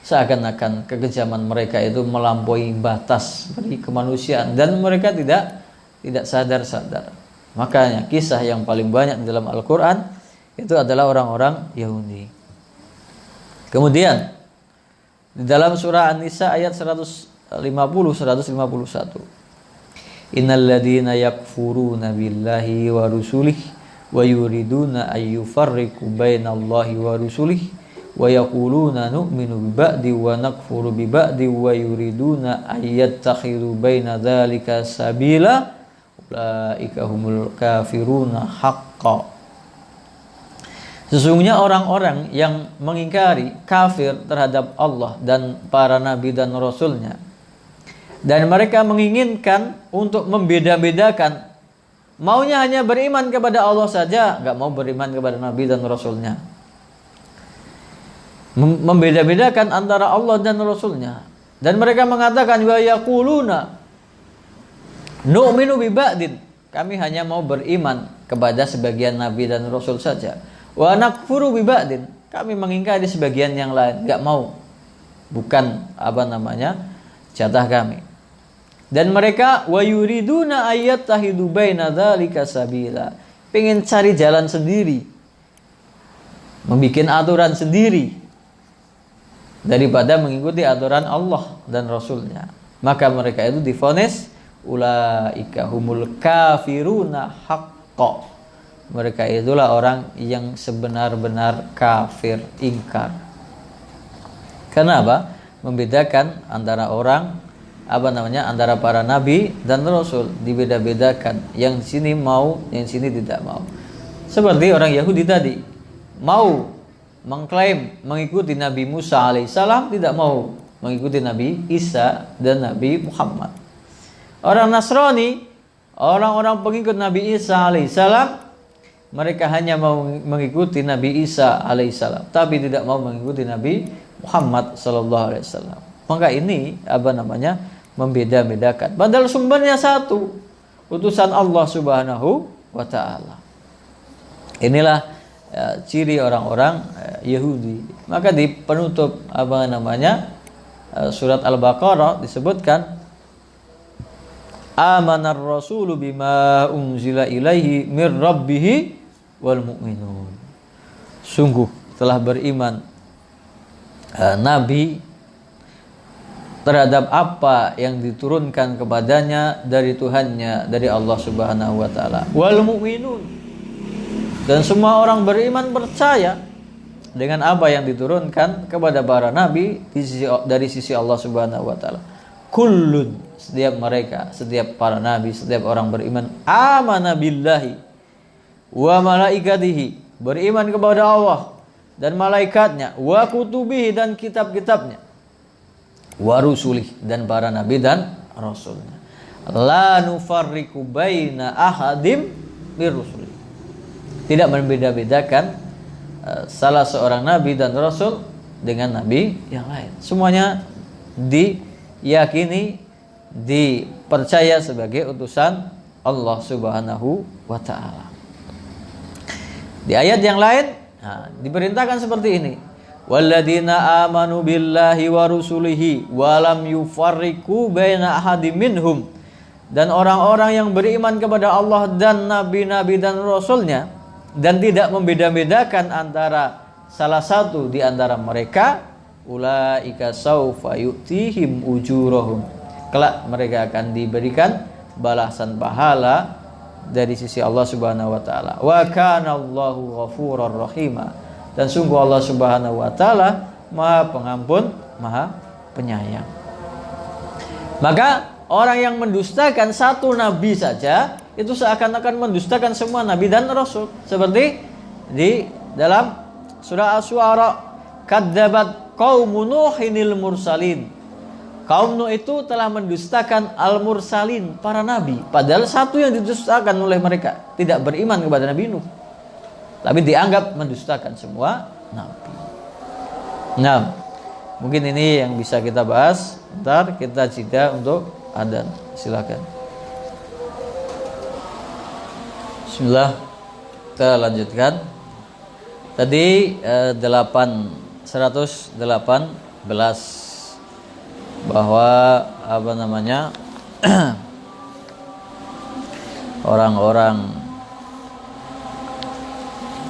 Seakan-akan kekejaman mereka itu melampaui batas bagi kemanusiaan dan mereka tidak sadar-sadar. Makanya kisah yang paling banyak dalam Al-Quran itu adalah orang-orang Yahudi. Kemudian di dalam surah An-Nisa ayat 151, innal ladzina yakfuruna billahi wa rusulihi wa yuriduna ay yufarriqu bainallahi wa rusulihi wa yaquluna nu'minu bi ba'di wa nakfuru bi ba'di wa yuriduna ay yattakhidhu baina dzalika sabila ulaika humul kafiruna haqqan. Sesungguhnya orang-orang yang mengingkari, kafir terhadap Allah dan para nabi dan rasulnya, dan mereka menginginkan untuk membeda-bedakan, maunya hanya beriman kepada Allah saja, nggak mau beriman kepada nabi dan rasulnya, membeda-bedakan antara Allah dan rasulnya. Dan mereka mengatakan wa yaquluna nu'minu bi ba'din, kami hanya mau beriman kepada sebagian nabi dan rasul saja. Wa nakfuru bi ba'din, kami mengingkari sebagian yang lain, enggak mau. Bukan jatah kami. Dan mereka wa yuriduna ayattahidu baina dzalika sabila, pengen cari jalan sendiri, membikin aturan sendiri daripada mengikuti aturan Allah dan Rasulnya. Maka mereka itu divonis ulaika humul kafiruna haqqan, mereka itulah orang yang sebenar-benar kafir, ingkar. Kenapa? Membedakan antara antara para nabi dan rasul, dibeda-bedakan. Yang di sini mau, yang di sini tidak mau. Seperti orang Yahudi tadi, mau mengklaim mengikuti Nabi Musa alaihissalam, tidak mau mengikuti Nabi Isa dan Nabi Muhammad. Orang Nasrani, orang-orang pengikut Nabi Isa alaihissalam, mereka hanya mau mengikuti Nabi Isa alaihissalam, tapi tidak mau mengikuti Nabi Muhammad sallallahu alaihi wasallam. Maka ini membeda-bedakan. Padahal sumbernya satu, utusan Allah Subhanahu wa ta'ala. Inilah ciri orang-orang Yahudi. Maka di penutup surat Al-Baqarah disebutkan, amanar rasulu bima unzila ilaihi mir rabbihi wal mu'minun. Sungguh telah beriman Nabi terhadap apa yang diturunkan kepadanya dari Tuhannya, dari Allah Subhanahu wa taala. Wal mu'minun, dan semua orang beriman percaya dengan apa yang diturunkan kepada para nabi dari sisi Allah Subhanahu wa taala. Kullun, setiap mereka, setiap para nabi, setiap orang beriman, amana billahi wa malaikatihi, beriman kepada Allah dan malaikatnya, wa kutubihi, dan kitab-kitabnya, wa rusulih, dan para nabi dan rasulnya. La nufarriqu baina ahadim mir rusulih, tidak membeda-bedakan salah seorang nabi dan rasul dengan nabi yang lain. Semuanya diyakini, dipercaya sebagai utusan Allah Subhanahu wa ta'ala. Di ayat yang lain diperintahkan seperti ini, walladzina amanu billahi wa rusulihi wa lam yufarriqu baina ahadim minhum, dan orang-orang yang beriman kepada Allah dan nabi-nabi dan rasulnya dan tidak membeda-bedakan antara salah satu di antara mereka, ulaika saufa yu'tihim ujurahum, kelak mereka akan diberikan balasan pahala dari sisi Allah Subhanahu wa taala. Wa kana Allahu ghafurur rahima, dan sungguh Allah Subhanahu wa taala Maha Pengampun, Maha Penyayang. Maka orang yang mendustakan satu nabi saja itu seakan-akan mendustakan semua nabi dan rasul. Seperti di dalam surah Asy-Syu'ara, kadzabat qaumun nuhinil mursalin. Kaum Nuh itu telah mendustakan al-mursalin, para nabi. Padahal satu yang didustakan oleh mereka, tidak beriman kepada Nabi Nuh, tapi dianggap mendustakan semua nabi. Nah, mungkin ini yang bisa kita bahas. Ntar kita jeda untuk adzan. Silakan. Bismillah, kita lanjutkan. Tadi 118 bahwa orang-orang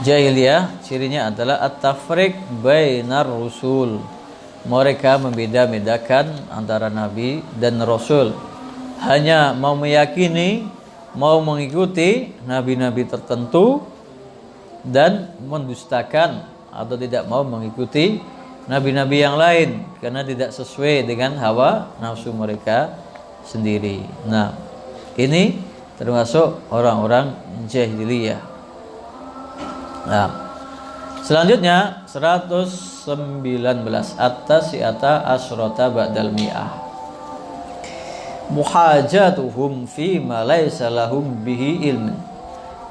jahiliyah cirinya adalah at-tafriq bainar rusul. Mereka membeda-bedakan antara nabi dan rasul, hanya mau meyakini, mau mengikuti nabi-nabi tertentu dan mendustakan atau tidak mau mengikuti nabi-nabi yang lain karena tidak sesuai dengan hawa nafsu mereka sendiri. Nah, ini termasuk orang-orang jahiliyah. Nah, selanjutnya 119 at-tasi'ata asyrata ba'dal mi'ah. Muhajatuhum fi ma laysa lahum bihi ilm.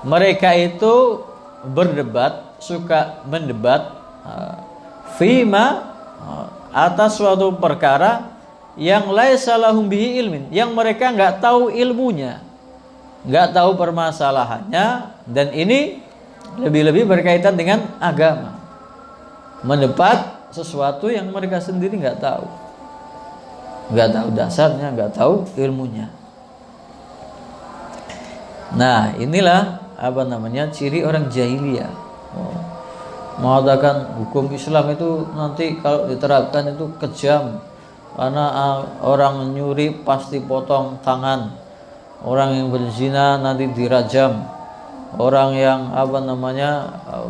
Mereka itu berdebat, suka mendebat fima, atas suatu perkara yang laysa lahum bihi ilmin, yang mereka enggak tahu ilmunya, enggak tahu permasalahannya, dan ini lebih-lebih berkaitan dengan agama. Mendebat sesuatu yang mereka sendiri enggak tahu dasarnya, enggak tahu ilmunya. Nah, inilah ciri orang jahiliyah. Mengatakan hukum Islam itu nanti kalau diterapkan itu kejam, karena orang nyuri pasti potong tangan, orang yang berzina nanti dirajam, orang yang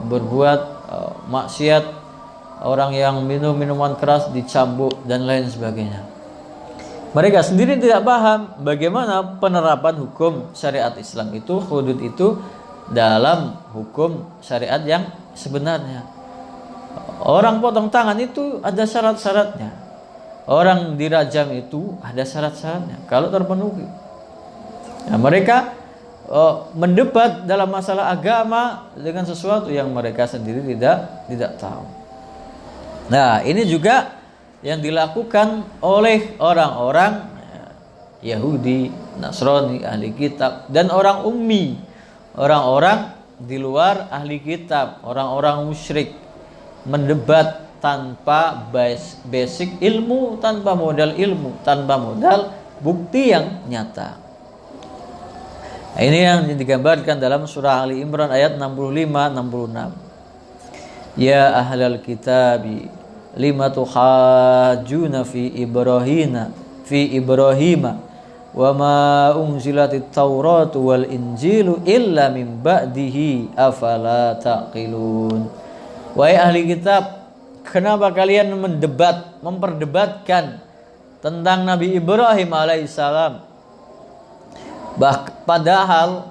berbuat maksiat, orang yang minum minuman keras dicambuk dan lain sebagainya. Mereka sendiri tidak paham bagaimana penerapan hukum syariat Islam itu, hudud itu dalam hukum syariat yang sebenarnya. Orang potong tangan itu ada syarat-syaratnya. Orang dirajam itu ada syarat-syaratnya kalau terpenuhi. Nah, mereka mendebat dalam masalah agama dengan sesuatu yang mereka sendiri tidak tahu. Nah, ini juga yang dilakukan oleh orang-orang Yahudi, Nasrani, ahli kitab, dan orang ummi, orang-orang di luar ahli kitab, orang-orang musyrik, mendebat tanpa basic ilmu, tanpa modal ilmu, tanpa modal bukti yang nyata. Nah, ini yang digambarkan dalam surah Ali Imran ayat 65-66. Ya ahlal kitabi lima tuhajjuna fi Ibrahima wa ma unzilatit Tauratu wal Injilu illa min ba'dihi afala taqilun. Wahai ahli kitab, kenapa kalian memperdebatkan tentang Nabi Ibrahim alaihissalam? Padahal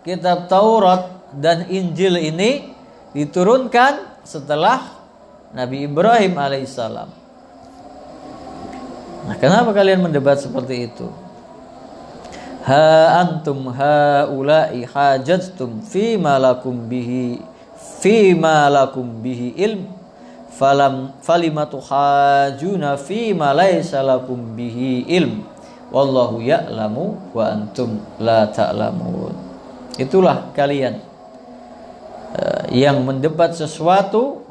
kitab Taurat dan Injil ini diturunkan setelah Nabi Ibrahim alaihissalam. Nah, kenapa kalian mendebat seperti itu? Ha antum haula'i hajajtum fima lakum bihi ilm falimatu hajuna fima laysa lakum bihi ilm wallahu ya'lamu wa antum la ta'lamun. Itulah kalian yang mendebat sesuatu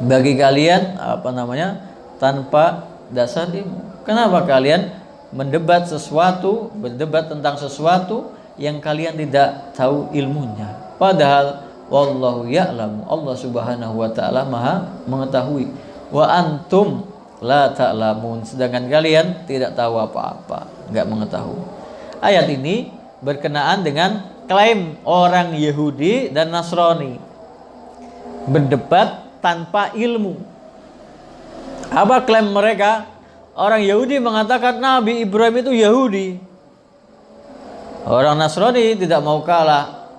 bagi kalian tanpa dasar ilmu. Kenapa kalian berdebat tentang sesuatu yang kalian tidak tahu ilmunya? Padahal wallahu ya'lamu, Allah Subhanahu wa taala Maha mengetahui. Wa antum la ta'lamun, sedangkan kalian tidak tahu apa-apa, enggak mengetahui. Ayat ini berkenaan dengan klaim orang Yahudi dan Nasrani berdebat tanpa ilmu. Apa klaim mereka? Orang Yahudi mengatakan Nabi Ibrahim itu Yahudi. Orang Nasrani tidak mau kalah.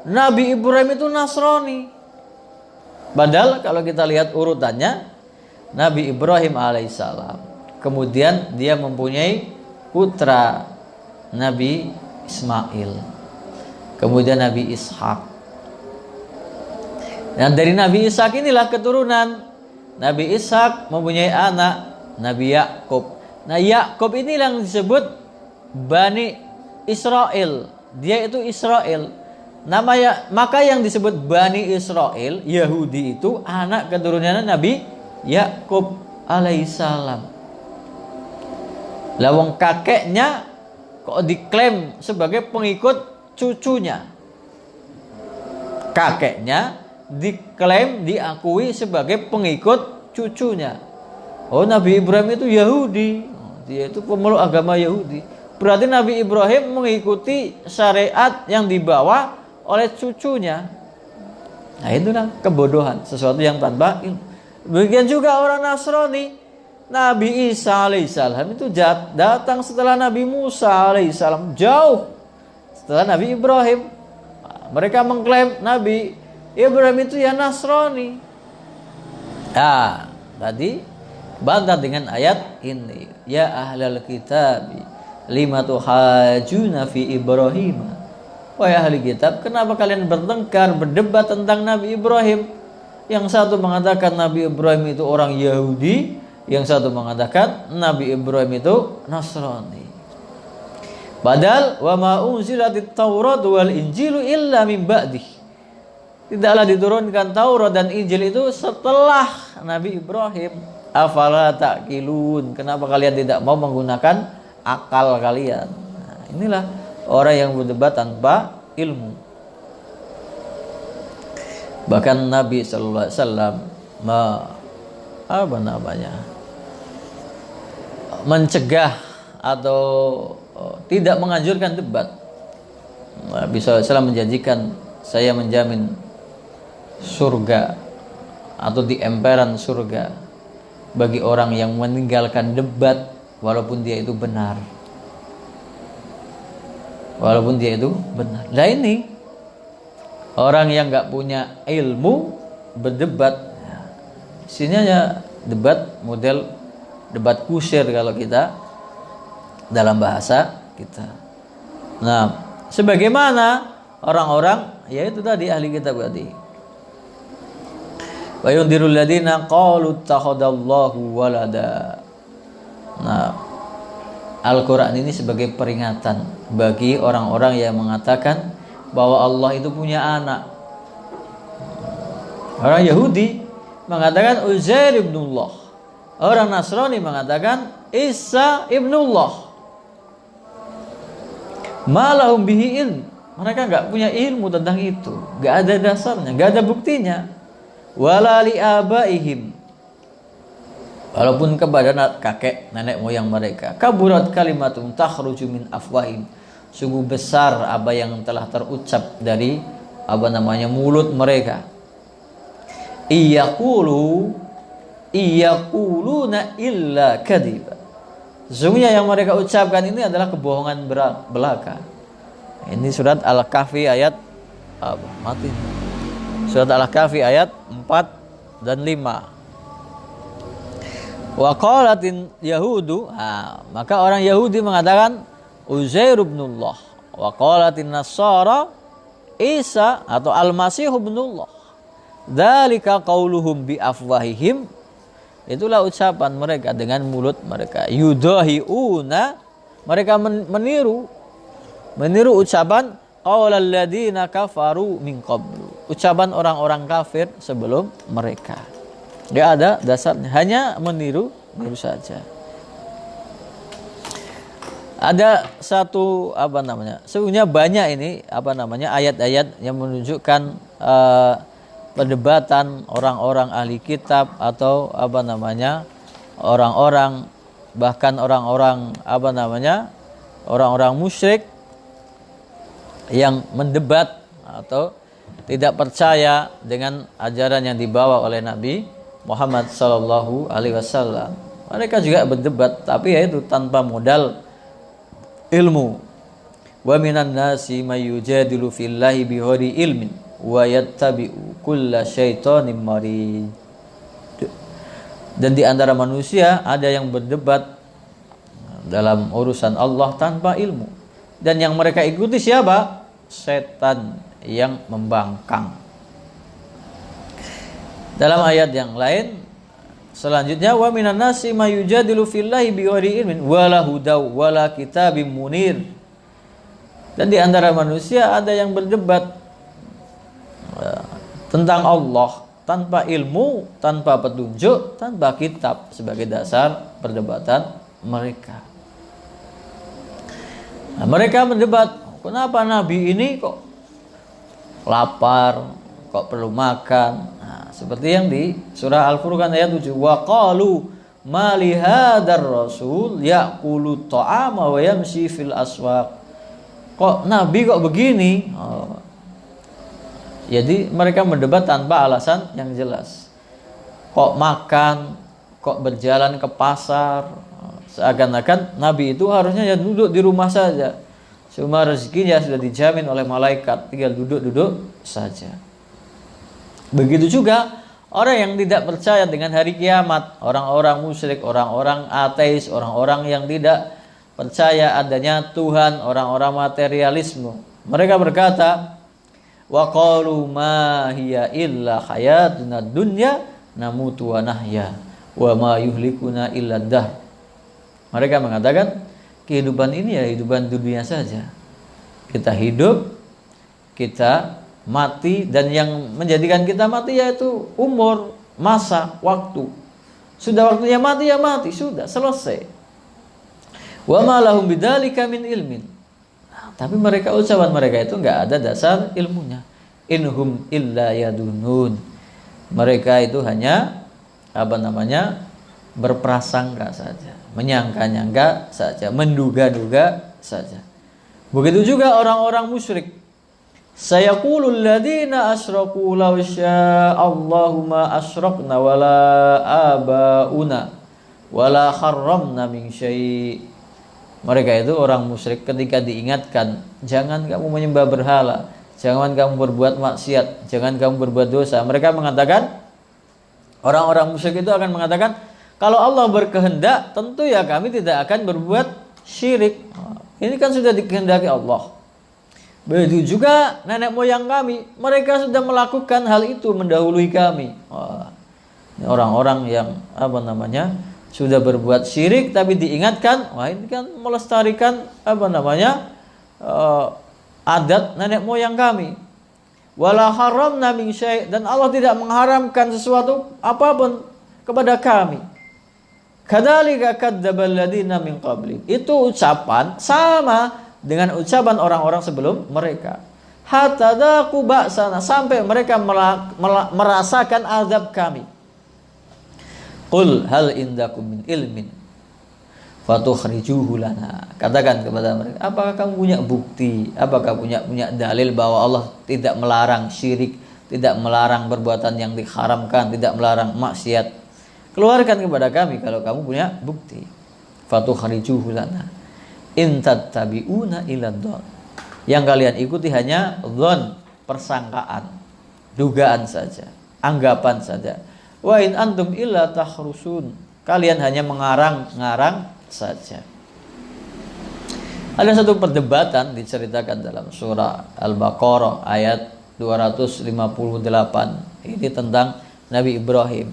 Nabi Ibrahim itu Nasrani. Padahal kalau kita lihat urutannya, Nabi Ibrahim alaihissalam, kemudian dia mempunyai putra Nabi Ismail, kemudian Nabi Ishak. Dan dari Nabi Ishak inilah keturunan Nabi Ishak mempunyai anak Nabi Yakub. Nah, Yakub ini yang disebut Bani Israel. Dia itu Israel. Maka yang disebut Bani Israel, Yahudi, itu anak keturunan Nabi Yakub alaihissalam. Lawang kakeknya kok diklaim sebagai pengikut cucunya. Kakeknya diklaim, diakui sebagai pengikut cucunya. Oh, Nabi Ibrahim itu Yahudi. Dia itu pemeluk agama Yahudi. Berarti Nabi Ibrahim mengikuti syariat yang dibawa oleh cucunya. Nah, itulah kebodohan, sesuatu yang tanpa ilmu. Begitu juga orang Nasrani. Nabi Isa alaihissalam itu datang setelah Nabi Musa alaihissalam, jauh setelah Nabi Ibrahim. Mereka mengklaim Nabi Ibrahim itu ya Nasrani. Nah, tadi bantah dengan ayat ini. Ya ahlal kitabi lima tuhajuna fi Ibrahim. Wahai ahli kitab, kenapa kalian bertengkar, berdebat tentang Nabi Ibrahim? Yang satu mengatakan Nabi Ibrahim itu orang Yahudi, yang satu mengatakan Nabi Ibrahim itu Nasrani. Padahal wa ma unzilatit Tauratu wal Injilu illa min ba'dih. Tidaklah diturunkan Taurat dan Injil itu setelah Nabi Ibrahim. Afala taqilun, kenapa kalian tidak mau menggunakan akal kalian? Nah, inilah orang yang berdebat tanpa ilmu. Bahkan Nabi sallallahu alaihi wasallam mencegah atau tidak menganjurkan debat. Nabi sallallahu alaihi wasallam menjanjikan, saya menjamin surga atau di emperan surga bagi orang yang meninggalkan debat walaupun dia itu benar. Walaupun dia itu benar. Nah, ini orang yang nggak punya ilmu berdebat. Sini hanya debat model debat kusir kalau kita dalam bahasa kita. Nah, sebagaimana orang-orang yaitu tadi ahli kitab tadi. Wa yundirul ladina qalu ittakhadallahu walada. Nah, Al-Quran ini sebagai peringatan bagi orang-orang yang mengatakan bahwa Allah itu punya anak. Orang Yahudi mengatakan Uzair ibnullah. Orang Nasrani mengatakan Isa ibnullah. Malahum bihi ilm. Mereka nggak punya ilmu tentang itu, nggak ada dasarnya, nggak ada buktinya. Wala li abaihim. Walaupun kepada kakek nenek moyang mereka. Kaburat kalimatun takhruju min afwahim. Sungguh besar apa yang telah terucap dari mulut mereka. Iyaquluna illa kadiba. Sesungguhnya yang mereka ucapkan ini adalah kebohongan belaka. Ini surat Al-Kahfi ayat Surat Al-Kahfi ayat 4 dan 5. Wa qalatin yahudu, maka orang Yahudi mengatakan Uzair ibnullah. Wa qalatin nasara Isa atau Al-Masih ibnullah. Dzalika qauluhum bi afwahihim. Itulah ucapan mereka dengan mulut mereka. Yudahiuna, mereka meniru ucapan qaulal ladzina kafaru min qablu. Ucapan orang-orang kafir sebelum mereka. Tidak ada dasarnya, hanya meniru saja. Ada satu sebenarnya banyak ini ayat-ayat yang menunjukkan perdebatan orang-orang ahli kitab atau orang-orang bahkan orang-orang musyrik yang mendebat atau tidak percaya dengan ajaran yang dibawa oleh Nabi Muhammad sallallahu alaihi wasallam. Mereka juga berdebat, tapi yaitu tanpa modal ilmu. Wa minan nasi may yujadilu fillahi bighairi ilmin wa yattabi'u kulla syaitanin marid. Dan di antara manusia ada yang berdebat dalam urusan Allah tanpa ilmu. Dan yang mereka ikuti siapa? Setan yang membangkang. Dalam ayat yang lain selanjutnya wa minan nasi may yujadilu fillahi bighairi ilmin wala hudaw wala kitabim munir. Dan di antara manusia ada yang berdebat tentang Allah tanpa ilmu, tanpa petunjuk, tanpa kitab sebagai dasar perdebatan mereka. Nah, mereka mendebat, kenapa Nabi ini kok lapar, kok perlu makan? Seperti yang di surah Al-Furqan ayat 7. Wa qalu ma li hadzal rasul ya'kulu ta'ama wa yamshi fil aswaq. Kok Nabi kok begini? Jadi mereka mendebat tanpa alasan yang jelas. Kok makan, kok berjalan ke pasar, seakan-akan Nabi itu harusnya ya duduk di rumah saja. Cuma rezekinya sudah dijamin oleh malaikat, tinggal duduk-duduk saja. Begitu juga orang yang tidak percaya dengan hari kiamat, orang-orang musyrik, orang-orang ateis, orang-orang yang tidak percaya adanya Tuhan, orang-orang materialisme. Mereka berkata, wa qalu ma hiya illa hayatuna dunya namutu wa nahya wa ma yuhlikuna illa dahr. Mereka mengatakan kehidupan ini ya kehidupan dunia saja. Kita hidup, kita mati, dan yang menjadikan kita mati yaitu umur, masa, waktu. Sudah waktunya mati ya mati, sudah selesai. Wa ma lahum bidzalika min ilmin. Tapi ucapan mereka itu enggak ada dasar ilmunya. Inhum illa yadunun. Mereka itu hanya berprasangka saja, menyangka-nyangka saja, menduga-duga saja. Begitu juga orang-orang musyrik. Sayaqulul ladzina asyraku law sya'allahu ma asyrakna wala abauna wala harramna min syai'. Mereka itu orang musyrik ketika diingatkan, jangan kamu menyembah berhala, jangan kamu berbuat maksiat, jangan kamu berbuat dosa. Mereka mengatakan, orang-orang musyrik itu akan mengatakan, kalau Allah berkehendak, tentu ya kami tidak akan berbuat syirik. Ini kan sudah dikehendaki Allah. Begitu juga nenek moyang kami, mereka sudah melakukan hal itu mendahului kami. Ini orang-orang yang sudah berbuat syirik tapi diingatkan, wah ini kan melestarikan adat nenek moyang kami. Wala haramna min syai', dan Allah tidak mengharamkan sesuatu apapun kepada kami. Kadzalika kadzdzabal ladzina min qablihim. Itu ucapan sama dengan ucapan orang-orang sebelum mereka. Hatta dzaqu ba'sana, sampai mereka merasakan azab kami. Qul hal indakum min ilmin fatukhrijuhu lana. Katakan kepada mereka, apakah kamu punya bukti, apakah punya dalil bahwa Allah tidak melarang syirik, tidak melarang perbuatan yang diharamkan, tidak melarang maksiat? Keluarkan kepada kami kalau kamu punya bukti. Fatukhrijuhu lana in tattabi'una illa dhon. Yang kalian ikuti hanya dhon, persangkaan, dugaan saja, anggapan saja. Wa in antum illa takhrusun, kalian hanya mengarang-ngarang saja. Ada satu perdebatan diceritakan dalam surah Al-Baqarah ayat 258. Ini tentang Nabi Ibrahim.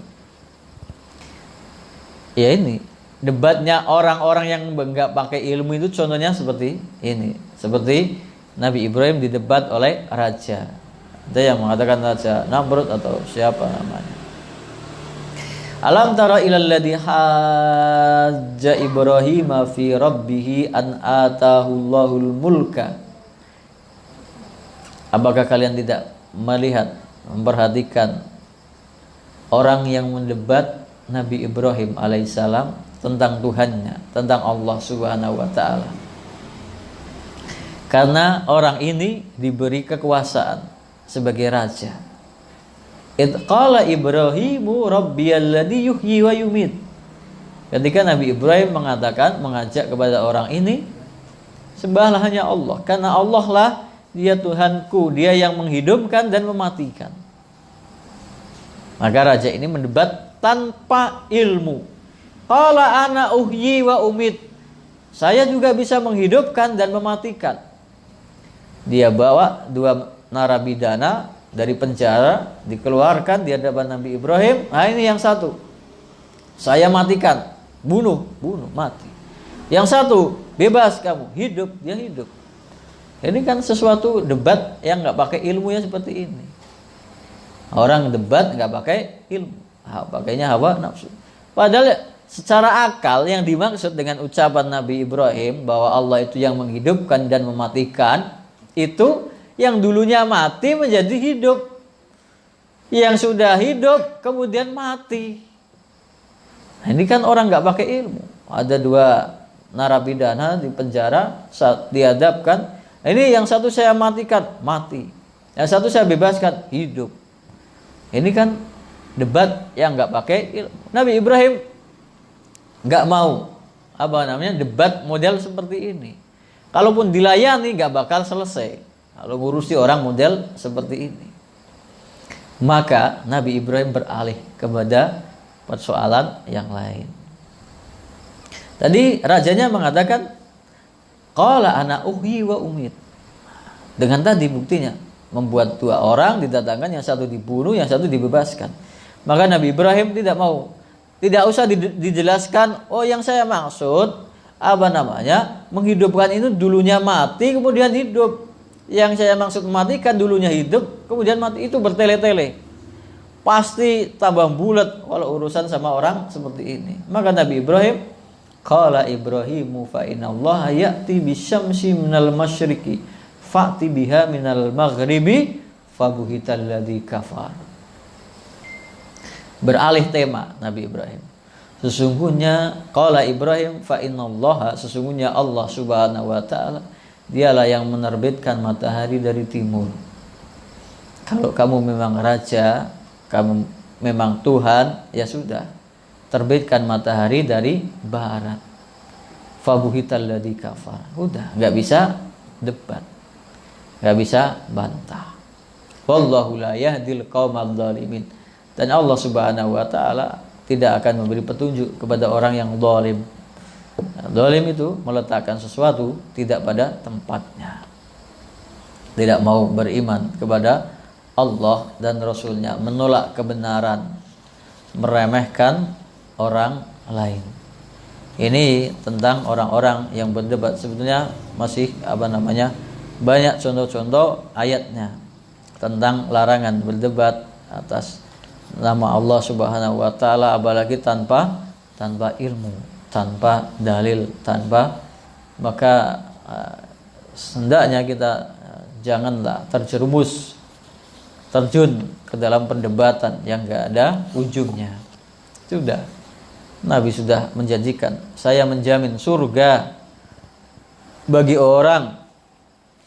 Ya, ini debatnya orang-orang yang enggak pakai ilmu itu contohnya seperti ini. Seperti Nabi Ibrahim didebat oleh raja. Ada yang mengatakan raja Namrud atau siapa namanya. Alam tara ilal ladzi hajja Ibrahim fi rabbih an atahul mulka. Apakah kalian tidak melihat, memperhatikan orang yang mendebat Nabi Ibrahim alaihissalam tentang Tuhannya, tentang Allah Subhanahu wa taala? Karena orang ini diberi kekuasaan sebagai raja. Qala Ibrahimu rabbiyalladzi yuhyi wa yumit. Ketika Nabi Ibrahim mengajak kepada orang ini, sembahlah hanya Allah, karena Allah lah dia Tuhanku, dia yang menghidupkan dan mematikan. Maka raja ini mendebat tanpa ilmu. Qala ana uhyi wa umit. Saya juga bisa menghidupkan dan mematikan. Dia bawa dua narapidana dari penjara, dikeluarkan di hadapan Nabi Ibrahim. Nah, ini yang satu, saya matikan, bunuh, mati. Yang satu, bebas kamu, hidup, dia hidup. Ini kan sesuatu debat yang nggak pakai ilmu ya seperti ini. Orang debat nggak pakai ilmu, pakainya hawa nafsu. Padahal secara akal yang dimaksud dengan ucapan Nabi Ibrahim bahwa Allah itu yang menghidupkan dan mematikan, itu yang dulunya mati menjadi hidup, yang sudah hidup kemudian mati. Nah, ini kan orang nggak pakai ilmu. Ada dua narapidana di penjara, saat dihadapkan, ini yang satu saya matikan, mati. Yang satu saya bebaskan, hidup. Ini kan debat yang nggak pakai ilmu. Nabi Ibrahim nggak mau debat model seperti ini. Kalaupun dilayani nggak bakal selesai kalau ngurusi orang model seperti ini. Maka Nabi Ibrahim beralih kepada persoalan yang lain. Tadi rajanya mengatakan qala ana uhyi wa umit. Dengan tadi buktinya membuat dua orang didatangkan, yang satu dibunuh, yang satu dibebaskan. Maka Nabi Ibrahim tidak mau. Tidak usah dijelaskan, oh yang saya maksud menghidupkan itu dulunya mati kemudian hidup. Yang saya maksud mematikan dulunya hidup kemudian mati, itu bertele-tele. Pasti tambah bulat kalau urusan sama orang seperti ini. Maka Nabi Ibrahim, qala Ibrahimu fa innallaha ya'ti bisyamsi minal masyriqi fa'ti biha minal maghribi fabuhital ladzi kafar. Beralih tema Nabi Ibrahim. Sesungguhnya qala Ibrahim fa innallaha, sesungguhnya Allah Subhanahu wa taala dialah yang menerbitkan matahari dari timur. Kalau kamu memang raja, kamu memang Tuhan, ya sudah, terbitkan matahari dari barat. Fabuhital ladzi kafar. Udah, enggak bisa debat. Enggak bisa bantah. Wallahu la yahdil qaumadz dzalimin. Dan Allah Subhanahu wa taala tidak akan memberi petunjuk kepada orang yang zalim. Zalim itu meletakkan sesuatu tidak pada tempatnya, tidak mau beriman kepada Allah dan Rasulnya, menolak kebenaran, meremehkan orang lain. Ini tentang orang-orang yang berdebat. Sebetulnya masih banyak contoh-contoh ayatnya tentang larangan berdebat atas nama Allah Subhanahu wa taala, apalagi tanpa ilmu, tanpa dalil, maka hendaknya kita janganlah terjun ke dalam perdebatan yang enggak ada ujungnya. Sudah, Nabi sudah menjanjikan, saya menjamin surga bagi orang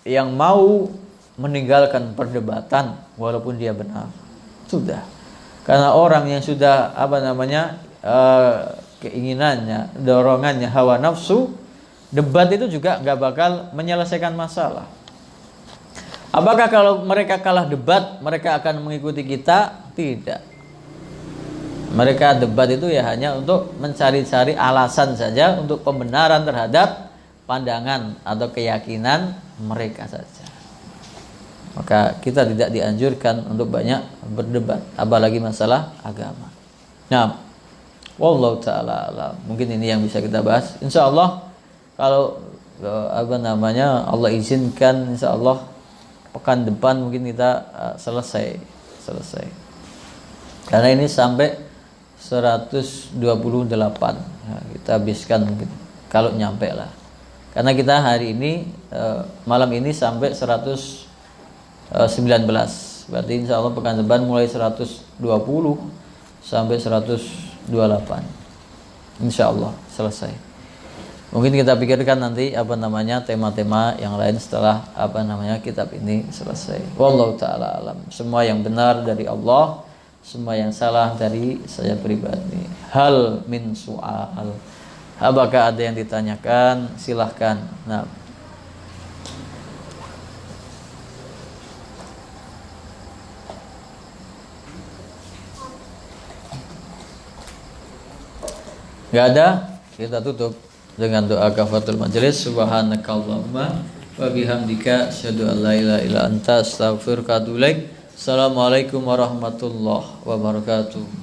yang mau meninggalkan perdebatan walaupun dia benar. Sudah. Karena orang yang sudah keinginannya, dorongannya hawa nafsu, debat itu juga nggak bakal menyelesaikan masalah. Apakah kalau mereka kalah debat mereka akan mengikuti kita? Tidak. Mereka debat itu ya hanya untuk mencari-cari alasan saja untuk pembenaran terhadap pandangan atau keyakinan mereka saja. Maka kita tidak dianjurkan untuk banyak berdebat, apalagi masalah agama. Nah, wallahu taala alam. Mungkin ini yang bisa kita bahas. Insyaallah kalau Allah izinkan, insyaallah pekan depan mungkin kita selesai. Karena ini sampai 128. Ya, kita habiskan mungkin kalau nyampe lah. Karena kita hari ini malam ini sampai 119. Berarti insya Allah pekan depan mulai 120 sampai 128. Insya Allah selesai. Mungkin kita pikirkan nanti tema-tema yang lain setelah kitab ini selesai. Wallahu taala alam. Semua yang benar dari Allah, semua yang salah dari saya pribadi. Hal min su'al. Apakah ada yang ditanyakan? Silahkan. Nah, nggak ada, kita tutup dengan doa kafaratul majelis. Subhanakallahumma wa bihamdika asyhadu an la ilaha illa anta astaghfiruka wa atubu ilaik. Assalamualaikum warahmatullahi wabarakatuh.